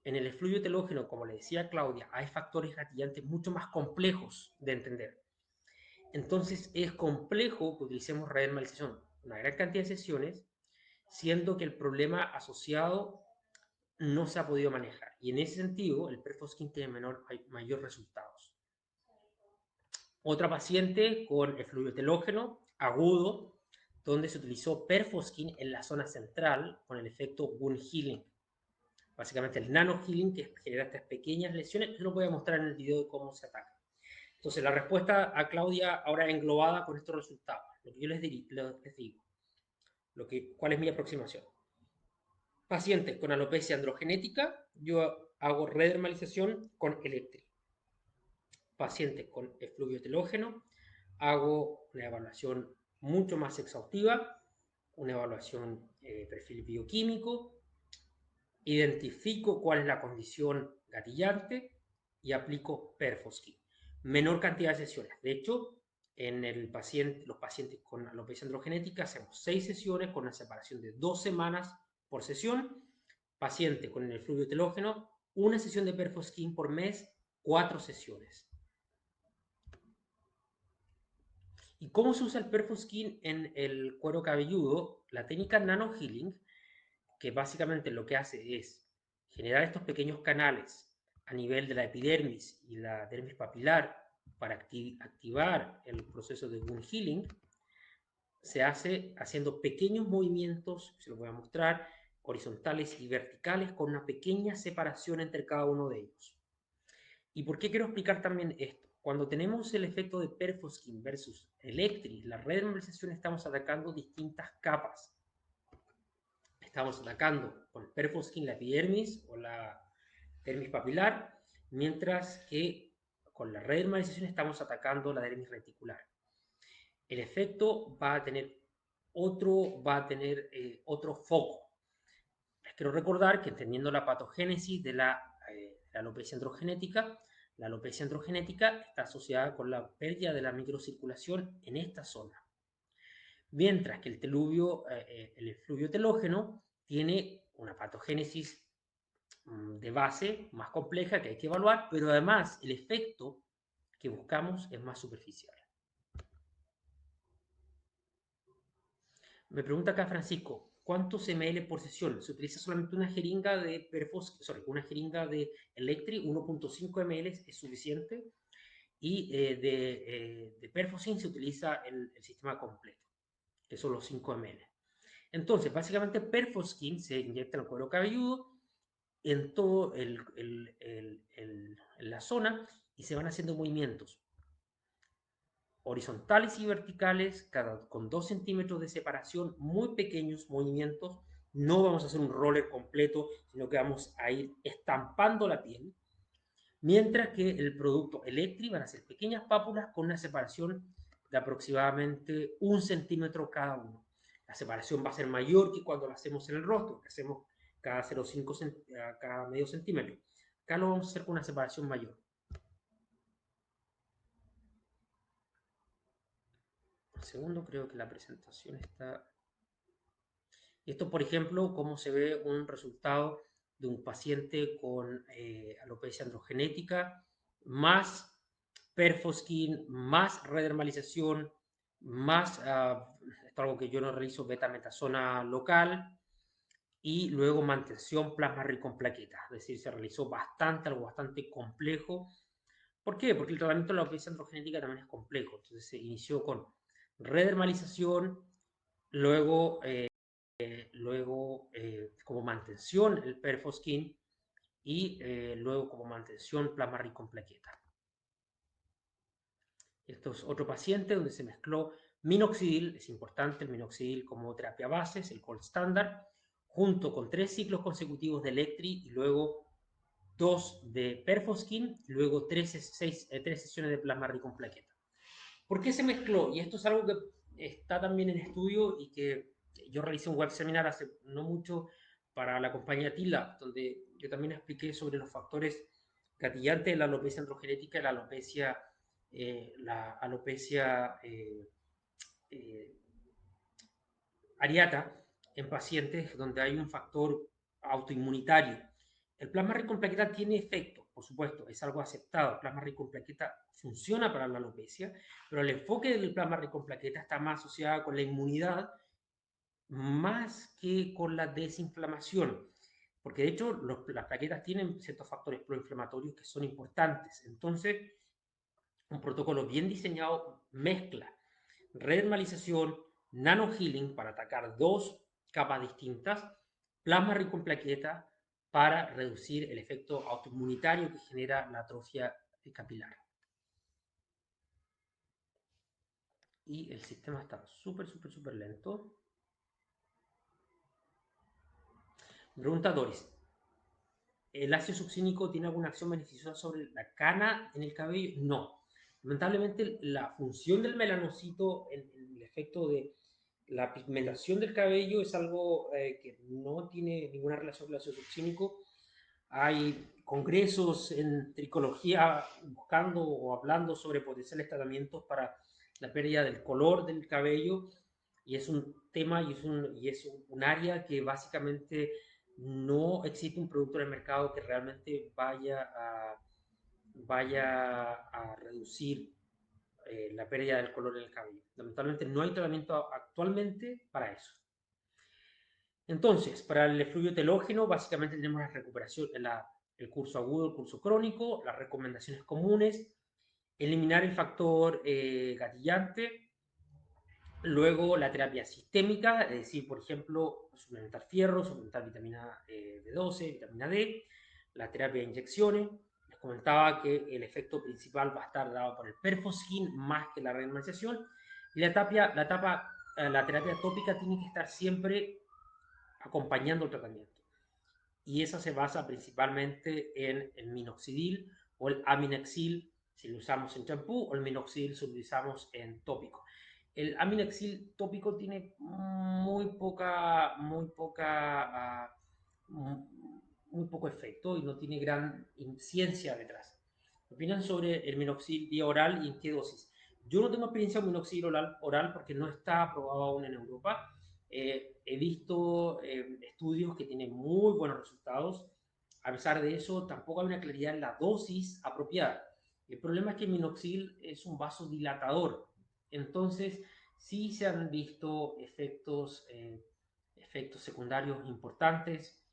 En el efluvio telógeno, como le decía Claudia, hay factores gatillantes mucho más complejos de entender. Entonces es complejo que utilicemos redermalización una gran cantidad de sesiones, siendo que el problema asociado no se ha podido manejar. Y en ese sentido, el Perfoskin tiene mayor resultados. Otra paciente con efluvio telógeno agudo, donde se utilizó Perfoskin en la zona central con el efecto Wound Healing. Básicamente el nanohealing, que genera estas pequeñas lesiones. Yo lo voy a mostrar en el video de cómo se ataca. Entonces, la respuesta a Claudia ahora englobada con estos resultados. Lo que yo les digo, ¿cuál es mi aproximación? Pacientes con alopecia androgenética, yo hago redermalización con Electri. Pacientes con efluvio telógeno, hago una evaluación mucho más exhaustiva, una evaluación perfil bioquímico, identifico cuál es la condición gatillante y aplico Perfoskin. Menor cantidad de sesiones. De hecho, en los pacientes con alopecia androgenética hacemos 6 sesiones con una separación de 2 semanas por sesión. Paciente con el fluvio telógeno, una sesión de Perfoskin por mes, 4 sesiones. ¿Y cómo se usa el Perfoskin en el cuero cabelludo? La técnica Nano Healing, que básicamente lo que hace es generar estos pequeños canales a nivel de la epidermis y la dermis papilar para activar el proceso de wound healing, se hace haciendo pequeños movimientos, se los voy a mostrar, horizontales y verticales con una pequeña separación entre cada uno de ellos. ¿Y por qué quiero explicar también esto? Cuando tenemos el efecto de Perfoskin versus Electri, la redermalización, estamos atacando distintas capas. Estamos atacando con Perfoskin la epidermis o la dermis papilar, mientras que con la redermalización estamos atacando la dermis reticular. El efecto va a tener otro foco. Les quiero recordar que entendiendo la patogénesis de la alopecia androgenética, la alopecia androgenética está asociada con la pérdida de la microcirculación en esta zona. Mientras que el efluvio telógeno tiene una patogénesis de base más compleja que hay que evaluar, pero además el efecto que buscamos es más superficial. Me pregunta acá Francisco, ¿cuántos ml por sesión? Se utiliza solamente una jeringa de una jeringa de Electri, 1.5 ml es suficiente, y de Perfoskin se utiliza el sistema completo, que son los 5 ml. Entonces, básicamente Perfoskin se inyecta en el cuero cabelludo, en todo la zona, y se van haciendo movimientos horizontales y verticales, con 2 centímetros de separación, muy pequeños movimientos. No vamos a hacer un roller completo, sino que vamos a ir estampando la piel, mientras que el producto Electri van a ser pequeñas pápulas con una separación de aproximadamente 1 centímetro cada uno. La separación va a ser mayor que cuando la hacemos en el rostro, que hacemos cada 0,5 cada medio centímetro. Acá lo vamos a hacer con una separación mayor. Un segundo, creo que la presentación está... Esto, por ejemplo, cómo se ve un resultado de un paciente con alopecia androgenética, más Perfoskin, más redermalización, más, esto es algo que yo no realizo, betametasona local, y luego mantención plasma rico en plaquetas. Es decir, se realizó algo bastante complejo. ¿Por qué? Porque el tratamiento de la alopecia androgenética también es complejo. Entonces se inició con redermalización, luego como mantención el Perfoskin y luego como mantención plasma rico en plaqueta. Esto es otro paciente donde se mezcló minoxidil, es importante el minoxidil como terapia base, es el gold standard, junto con 3 ciclos consecutivos de Electri y luego 2 de Perfoskin, y luego 3 sesiones de plasma rico en plaqueta. ¿Por qué se mezcló? Y esto es algo que está también en estudio y que yo realicé un web seminar hace no mucho para la compañía TILA, donde yo también expliqué sobre los factores gatillantes de la alopecia androgenética y la alopecia areata en pacientes donde hay un factor autoinmunitario. El plasma rico en plaqueta tiene efecto, por supuesto, es algo aceptado. El plasma rico en plaqueta funciona para la alopecia, pero el enfoque del plasma rico en plaqueta está más asociado con la inmunidad más que con la desinflamación. Porque de hecho las plaquetas tienen ciertos factores proinflamatorios que son importantes. Entonces, un protocolo bien diseñado mezcla redermalización, nanohealing para atacar 2 capas distintas, plasma rico en plaqueta para reducir el efecto autoinmunitario que genera la atrofia capilar. Y el sistema está súper lento. Pregunta Doris. ¿El ácido succínico tiene alguna acción beneficiosa sobre la cana en el cabello? No. Lamentablemente, la función del melanocito en el efecto de la pigmentación del cabello es algo que no tiene ninguna relación con el ácido succínico. Hay congresos en tricología buscando o hablando sobre potenciales tratamientos para la pérdida del color del cabello, y es un tema y es un área que básicamente no existe un producto en el mercado que realmente vaya a reducir la pérdida del color en el cabello. Lamentablemente no hay tratamiento actualmente para eso. Entonces, para el efluvio telógeno, básicamente tenemos la recuperación, el curso agudo, el curso crónico, las recomendaciones comunes, eliminar el factor gatillante, luego la terapia sistémica, es decir, por ejemplo, suplementar fierro, suplementar vitamina B12, vitamina D, la terapia de inyecciones. Les comentaba que el efecto principal va a estar dado por el Perfoskin más que la renormalización. Y la terapia tópica tiene que estar siempre acompañando el tratamiento. Y esa se basa principalmente en el minoxidil o el aminexil si lo usamos en champú, o el minoxidil si lo usamos en tópico. El aminexil tópico tiene muy poco efecto y no tiene gran ciencia detrás. ¿Opinan sobre el minoxidil vía oral y en qué dosis? Yo no tengo experiencia con minoxidil oral porque no está aprobado aún en Europa. He visto estudios que tienen muy buenos resultados. A pesar de eso, tampoco hay una claridad en la dosis apropiada. El problema es que el minoxidil es un vasodilatador. Entonces, sí se han visto efectos secundarios importantes,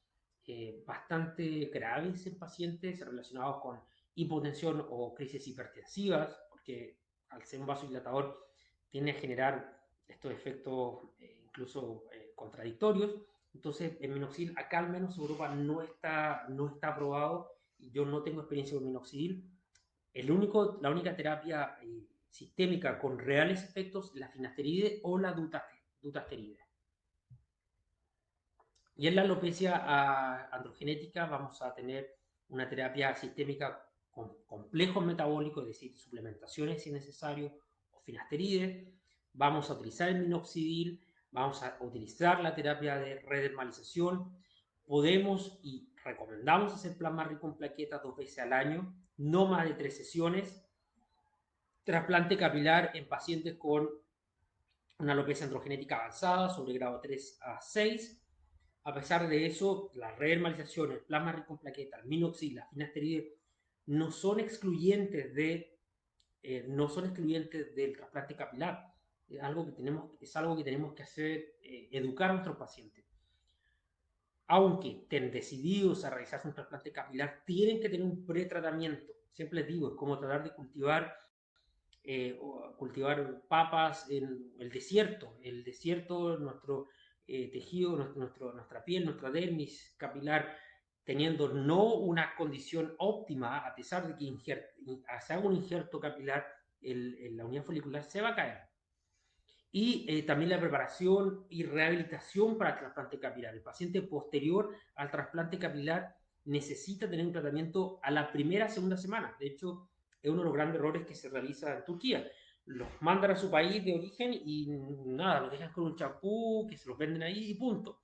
bastante graves en pacientes relacionados con hipotensión o crisis hipertensivas, porque al ser un vasodilatador tiende a generar estos efectos incluso contradictorios. Entonces, el minoxidil acá al menos en Europa no está aprobado y yo no tengo experiencia con minoxidil. La única terapia sistémica con reales efectos es la finasteride o la dutasteride. Y en la alopecia androgenética vamos a tener una terapia sistémica con complejos metabólicos, es decir, suplementaciones si es necesario, o finasteride. Vamos a utilizar el minoxidil, vamos a utilizar la terapia de redermalización. Podemos y recomendamos hacer plasma rico en plaquetas 2 veces al año, no más de 3 sesiones. Trasplante capilar en pacientes con una alopecia androgenética avanzada sobre grado 3 a 6. A pesar de eso, la redermalización, el plasma rico en plaquetas, el minoxidil, la finasteride no son excluyentes del trasplante capilar. Es algo que tenemos que hacer, educar a nuestros pacientes. Aunque estén decididos a realizarse un trasplante capilar, tienen que tener un pretratamiento. Siempre les digo, es como tratar de cultivar papas en el desierto. El desierto, nuestro tejido, nuestra piel, nuestra dermis capilar, teniendo no una condición óptima, a pesar de que se haga un injerto capilar, la unidad folicular se va a caer. Y también la preparación y rehabilitación para el trasplante capilar. El paciente posterior al trasplante capilar necesita tener un tratamiento a la primera, segunda semana. De hecho, es uno de los grandes errores que se realiza en Turquía. Los mandan a su país de origen y nada, los dejan con un champú, que se los venden ahí y punto.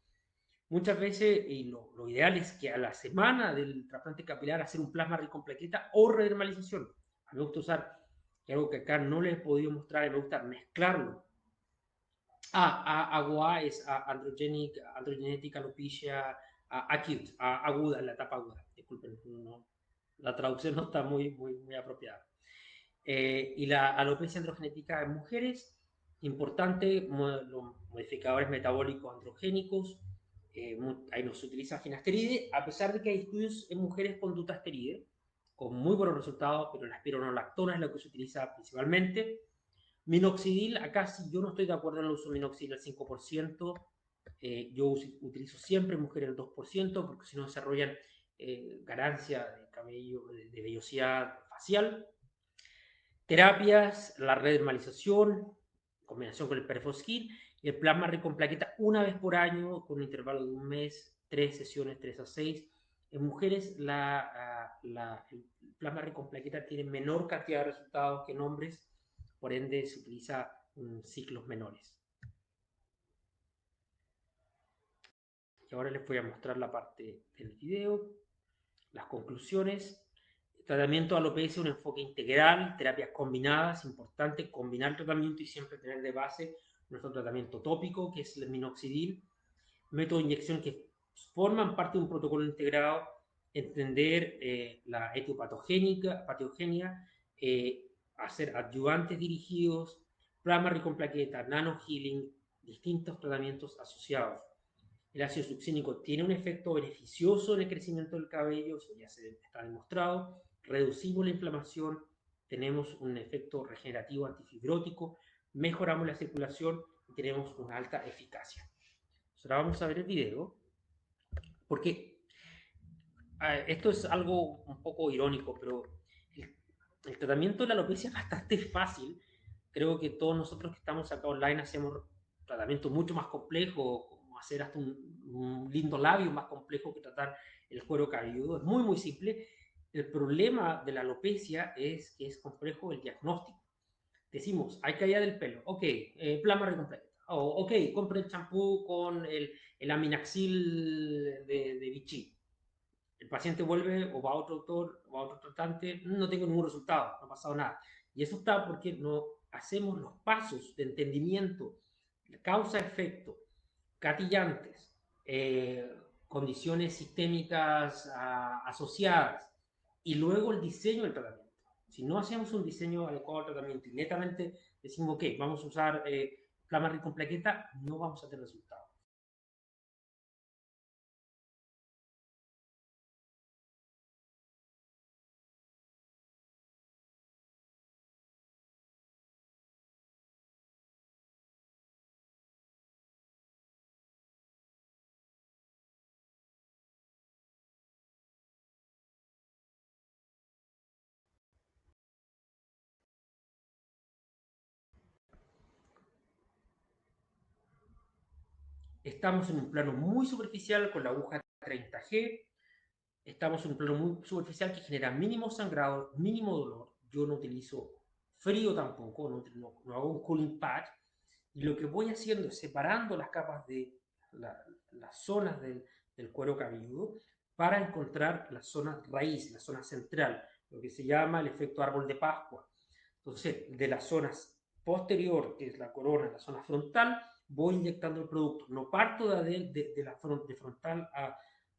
Muchas veces, y lo ideal es que a la semana del trasplante capilar hacer un plasma rico en plaqueta o redermalización. A mí me gusta usar, que algo que acá no les he podido mostrar, y me gusta mezclarlo. Agua es androgenetic alopecia acute, aguda, en la etapa aguda. Disculpen, la traducción no está muy apropiada. Y la alopecia androgenética en mujeres, importante, los modificadores metabólicos androgénicos, ahí no se utiliza finasteride, a pesar de que hay estudios en mujeres con dutasteride, con muy buenos resultados, pero la espironolactona es lo que se utiliza principalmente. Minoxidil, acá sí yo no estoy de acuerdo en el uso de minoxidil al 5%, yo utilizo siempre en mujeres el 2%, porque si no desarrollan ganancia de cabello, de vellosidad facial. Terapias, la redermalización, combinación con el Perfoskin, y el plasma rico en plaqueta una vez por año, con un intervalo de un mes, 3 sesiones, 3 a 6. En mujeres el plasma rico en plaquetas tiene menor cantidad de resultados que en hombres, por ende se utiliza ciclos menores. Y ahora les voy a mostrar la parte del video, las conclusiones. El tratamiento de alopecia es un enfoque integral, terapias combinadas, importante combinar el tratamiento y siempre tener de base nuestro tratamiento tópico, que es el minoxidil, método de inyección que forman parte de un protocolo integrado, entender la etiopatogenia, hacer adyuvantes dirigidos, plasma rico en plaquetas, nano healing, distintos tratamientos asociados. El ácido succínico tiene un efecto beneficioso en el crecimiento del cabello, eso ya se está demostrado. Reducimos la inflamación, tenemos un efecto regenerativo antifibrótico, mejoramos la circulación y tenemos una alta eficacia. Ahora vamos a ver el video, porque esto es algo un poco irónico, pero el tratamiento de la alopecia es bastante fácil. Creo que todos nosotros que estamos acá online hacemos tratamientos mucho más complejos, como hacer hasta un lindo labio más complejo que tratar el cuero cabelludo. Es muy, muy simple. El problema de la alopecia es que es complejo el diagnóstico. Decimos, hay caída del pelo, ok, plasma rico en plaquetas. Ok, compre el champú con el Aminaxil de Vichy. El paciente vuelve o va a otro doctor o a otro tratante, no tengo ningún resultado, no ha pasado nada. Y eso está porque no hacemos los pasos de entendimiento, causa-efecto, gatillantes, condiciones sistémicas asociadas y luego el diseño del tratamiento. Si no hacemos un diseño adecuado al tratamiento y netamente decimos, ok, vamos a usar plasma rico en plaqueta, no vamos a tener resultados. Estamos en un plano muy superficial con la aguja 30G. Estamos en un plano muy superficial que genera mínimo sangrado, mínimo dolor. Yo no utilizo frío tampoco, no hago un cooling pad. Y lo que voy haciendo es separando las capas de las zonas del cuero cabelludo para encontrar la zona raíz, la zona central, lo que se llama el efecto árbol de Pascua. Entonces, de las zonas posterior, que es la corona, la zona frontal, voy inyectando el producto. No parto de frontal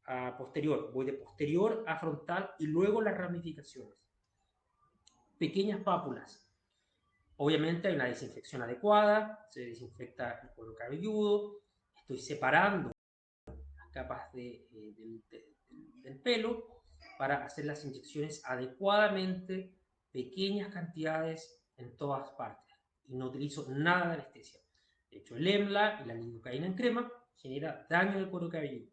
a posterior, voy de posterior a frontal y luego las ramificaciones. Pequeñas pápulas. Obviamente hay una desinfección adecuada, se desinfecta el cuero cabelludo, estoy separando las capas del pelo para hacer las inyecciones adecuadamente, pequeñas cantidades en todas partes. Y no utilizo nada de anestesia. De hecho, el EMLA y la lidocaína en crema genera daño del cuero cabelludo.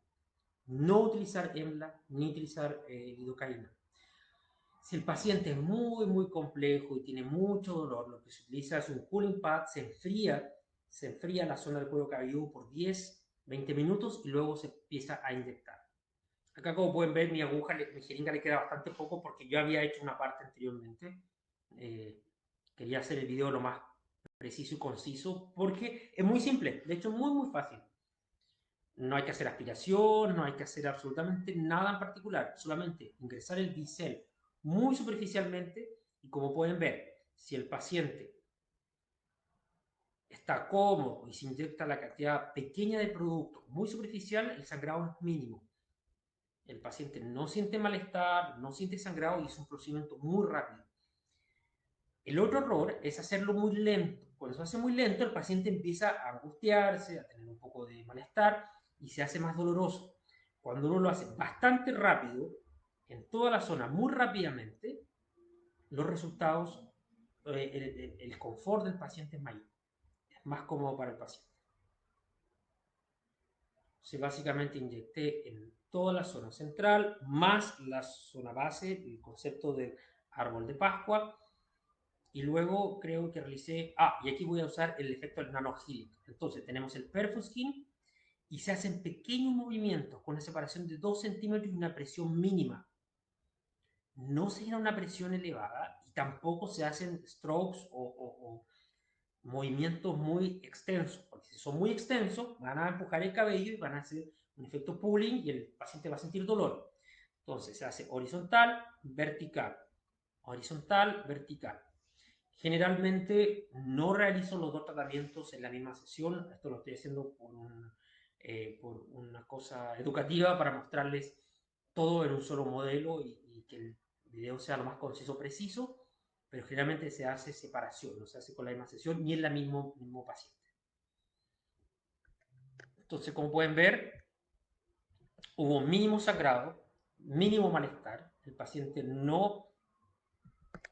No utilizar EMLA ni utilizar lidocaína. Si el paciente es muy, muy complejo y tiene mucho dolor, lo que se utiliza es un cooling pad, se enfría la zona del cuero cabelludo por 10, 20 minutos y luego se empieza a inyectar. Acá, como pueden ver, mi aguja, mi jeringa le queda bastante poco porque yo había hecho una parte anteriormente. Quería hacer el video lo más preciso y conciso porque es muy simple, de hecho es muy, muy fácil. No hay que hacer aspiración, no hay que hacer absolutamente nada en particular, solamente ingresar el bisel muy superficialmente y como pueden ver, si el paciente está cómodo y se inyecta la cantidad pequeña del producto muy superficial, el sangrado es mínimo. El paciente no siente malestar, no siente sangrado y es un procedimiento muy rápido. El otro error es hacerlo muy lento. Cuando se hace muy lento, el paciente empieza a angustiarse, a tener un poco de malestar y se hace más doloroso. Cuando uno lo hace bastante rápido, en toda la zona, muy rápidamente, los resultados, el confort del paciente es mayor. Es más cómodo para el paciente. Básicamente inyecté en toda la zona central, más la zona base, el concepto del árbol de Pascua, y luego creo que realicé, y aquí voy a usar el efecto del nano healing. Entonces tenemos el Perfuskin y se hacen pequeños movimientos con una separación de 2 centímetros y una presión mínima. No se genera una presión elevada y tampoco se hacen strokes o movimientos muy extensos, porque si son muy extensos van a empujar el cabello y van a hacer un efecto pulling y el paciente va a sentir dolor. Entonces se hace horizontal, vertical, horizontal, vertical. Generalmente no realizo los dos tratamientos en la misma sesión. Esto lo estoy haciendo por una cosa educativa para mostrarles todo en un solo modelo y que el video sea lo más conciso, preciso, pero generalmente se hace separación, no se hace con la misma sesión ni en el mismo paciente. Entonces, como pueden ver, hubo mínimo sangrado, mínimo malestar, el paciente no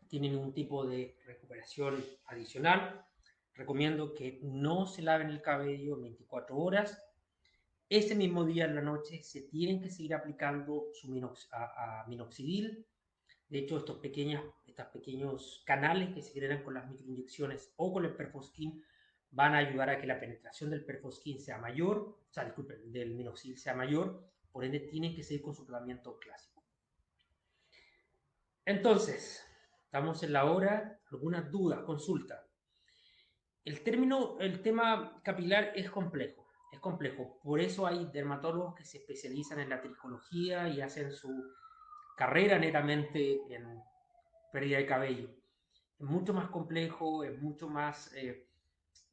tiene ningún tipo de recuperación adicional. Recomiendo que no se laven el cabello 24 horas. Ese mismo día en la noche se tienen que seguir aplicando su minoxidil. De hecho, estos pequeños canales que se generan con las microinyecciones o con el Perfoskin van a ayudar a que la penetración del Perfoskin sea mayor, o sea, disculpen, del minoxidil sea mayor, por ende tienen que seguir con su tratamiento clásico. Entonces, estamos en la hora, algunas dudas, consulta. El tema capilar es complejo, es complejo. Por eso hay dermatólogos que se especializan en la tricología y hacen su carrera netamente en pérdida de cabello. Es mucho más complejo, es mucho más,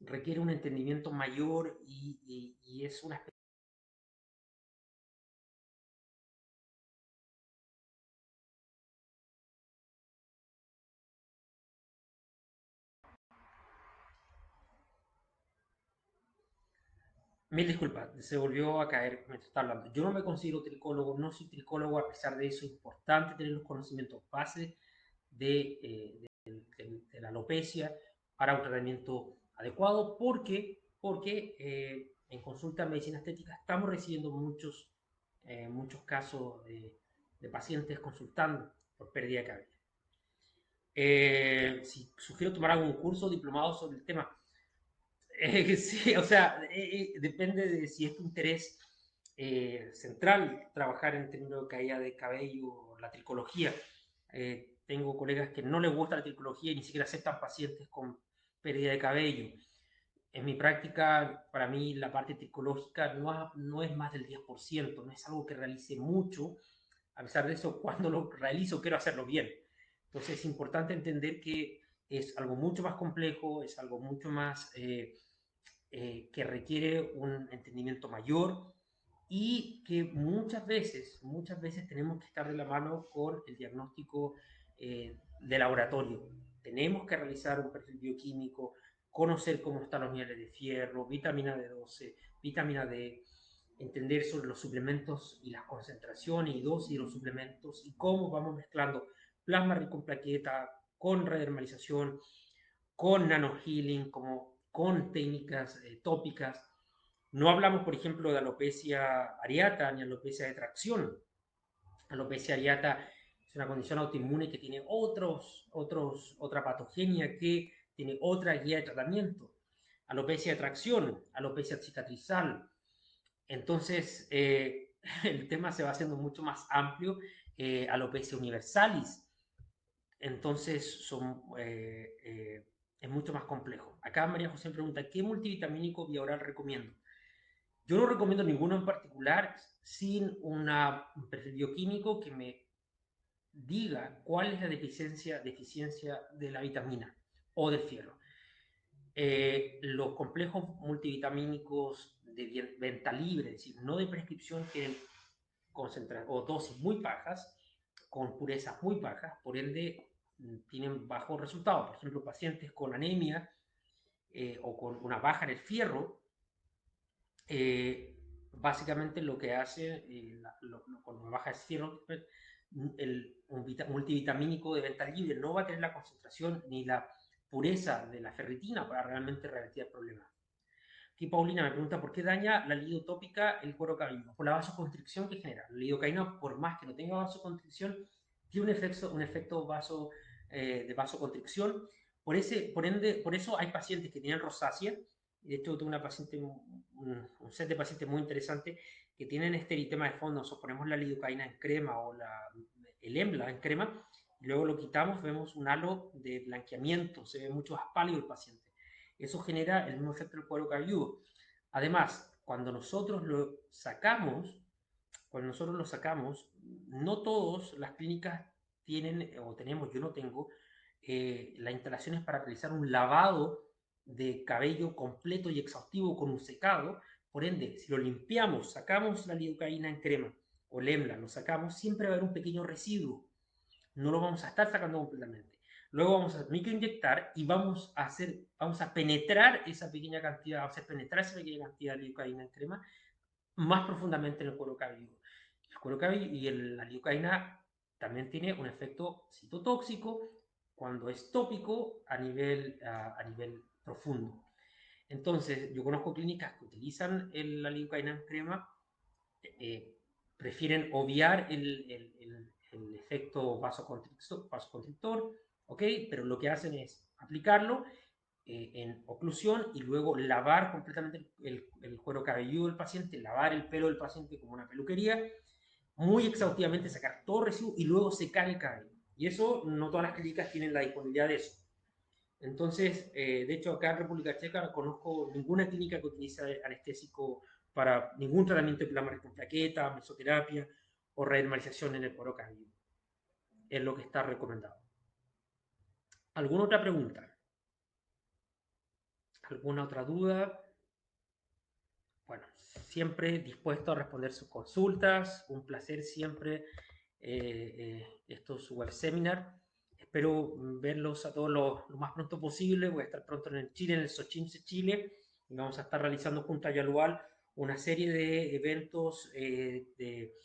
requiere un entendimiento mayor y es una Mil disculpas, se volvió a caer mientras estaba hablando. Yo no me considero tricólogo, no soy tricólogo, a pesar de eso es importante tener los conocimientos base de la alopecia para un tratamiento adecuado, porque en consulta de medicina estética estamos recibiendo muchos casos de pacientes consultando por pérdida de cabello. Si sugiero tomar algún curso diplomado sobre el tema, sí, o sea, depende de si es tu interés central trabajar en términos de caída de cabello o la tricología. Tengo colegas que no les gusta la tricología y ni siquiera aceptan pacientes con pérdida de cabello. En mi práctica, para mí, la parte tricológica no es más del 10%, no es algo que realice mucho. A pesar de eso, cuando lo realizo, quiero hacerlo bien. Entonces, es importante entender que es algo mucho más complejo, es algo mucho más que requiere un entendimiento mayor y que muchas veces tenemos que estar de la mano con el diagnóstico de laboratorio. Tenemos que realizar un perfil bioquímico, conocer cómo están los niveles de fierro, vitamina D12, vitamina D, entender sobre los suplementos y las concentraciones y dosis de los suplementos y cómo vamos mezclando plasma rico en plaqueta con redermalización, con nanohealing, como con técnicas tópicas. No hablamos, por ejemplo, de alopecia areata ni alopecia de tracción. Alopecia areata es una condición autoinmune que tiene otra patogenia que tiene otra guía de tratamiento. Alopecia de tracción, alopecia cicatrizal. Entonces, el tema se va haciendo mucho más amplio. Alopecia universalis. Entonces, es mucho más complejo. Acá María José pregunta, ¿qué multivitamínico vía oral recomiendo? Yo no recomiendo ninguno en particular sin un perfil bioquímico que me diga cuál es la deficiencia de la vitamina o del fierro. Los complejos multivitamínicos de venta libre, es decir, no de prescripción, tienen o dosis muy bajas, con purezas muy bajas, por ende tienen bajos resultados. Por ejemplo, pacientes con anemia o con una baja en el fierro, básicamente lo que hace con una baja de fierro, un multivitamínico de venta libre no va a tener la concentración ni la pureza de la ferritina para realmente revertir el problema. Aquí Paulina me pregunta por qué daña la lidotópica el cuero cabelludo. Por la vasoconstricción que genera. La lidocaína, por más que no tenga vasoconstricción, tiene un efecto de vasoconstricción. Por eso hay pacientes que tienen rosácea De hecho, tengo una paciente, un set de pacientes muy interesante que tienen este eritema de fondo. Nosotros ponemos la lidocaína en crema o el EMBLA en crema, y luego lo quitamos, vemos un halo de blanqueamiento, se ve mucho más pálido el paciente. Eso genera el mismo efecto del cuero cabelludo. Además, cuando nosotros lo sacamos, no todas las clínicas tienen o tenemos, yo no tengo, las instalaciones para realizar un lavado de cabello completo y exhaustivo con un secado. Por ende, si lo limpiamos, sacamos la lidocaína en crema o el EMLA, lo sacamos, siempre va a haber un pequeño residuo. No lo vamos a estar sacando completamente. Luego vamos a microinyectar y vamos a penetrar esa pequeña cantidad, vamos a penetrar esa pequeña cantidad de lidocaína en crema más profundamente en el cuero cabelludo. El cuero cabelludo y la lidocaína también tiene un efecto citotóxico cuando es tópico a nivel profundo. Entonces, yo conozco clínicas que utilizan la lidocaína en crema, eh, prefieren obviar el efecto vasoconstrictor, ¿ok? Pero lo que hacen es aplicarlo en oclusión y luego lavar completamente el cuero cabelludo del paciente, lavar el pelo del paciente como una peluquería, muy exhaustivamente sacar todo residuo y luego secar el cabello. Y eso no todas las clínicas tienen la disponibilidad de eso. Entonces, de hecho, acá en República Checa no conozco ninguna clínica que utilice anestésico para ningún tratamiento de plasma con plaqueta, mesoterapia o redermalización en el cuero cabelludo. Es lo que está recomendado. ¿Alguna otra pregunta? ¿Alguna otra duda? Bueno, siempre dispuesto a responder sus consultas. Un placer siempre estos web seminar. Espero verlos a todos lo más pronto posible. Voy a estar pronto en Chile, en el Xochimilco, Chile. Y vamos a estar realizando junto a Yalual una serie de eventos, de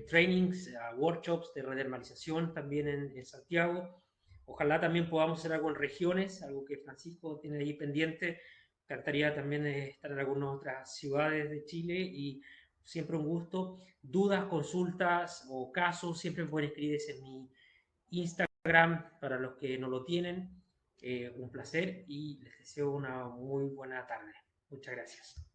trainings, workshops de redermalización también en Santiago. Ojalá también podamos hacer algo en regiones, algo que Francisco tiene ahí pendiente. Me encantaría también estar en algunas otras ciudades de Chile y siempre un gusto. Dudas, consultas o casos, siempre pueden escribirse en mi Instagram para los que no lo tienen. Un placer y les deseo una muy buena tarde. Muchas gracias.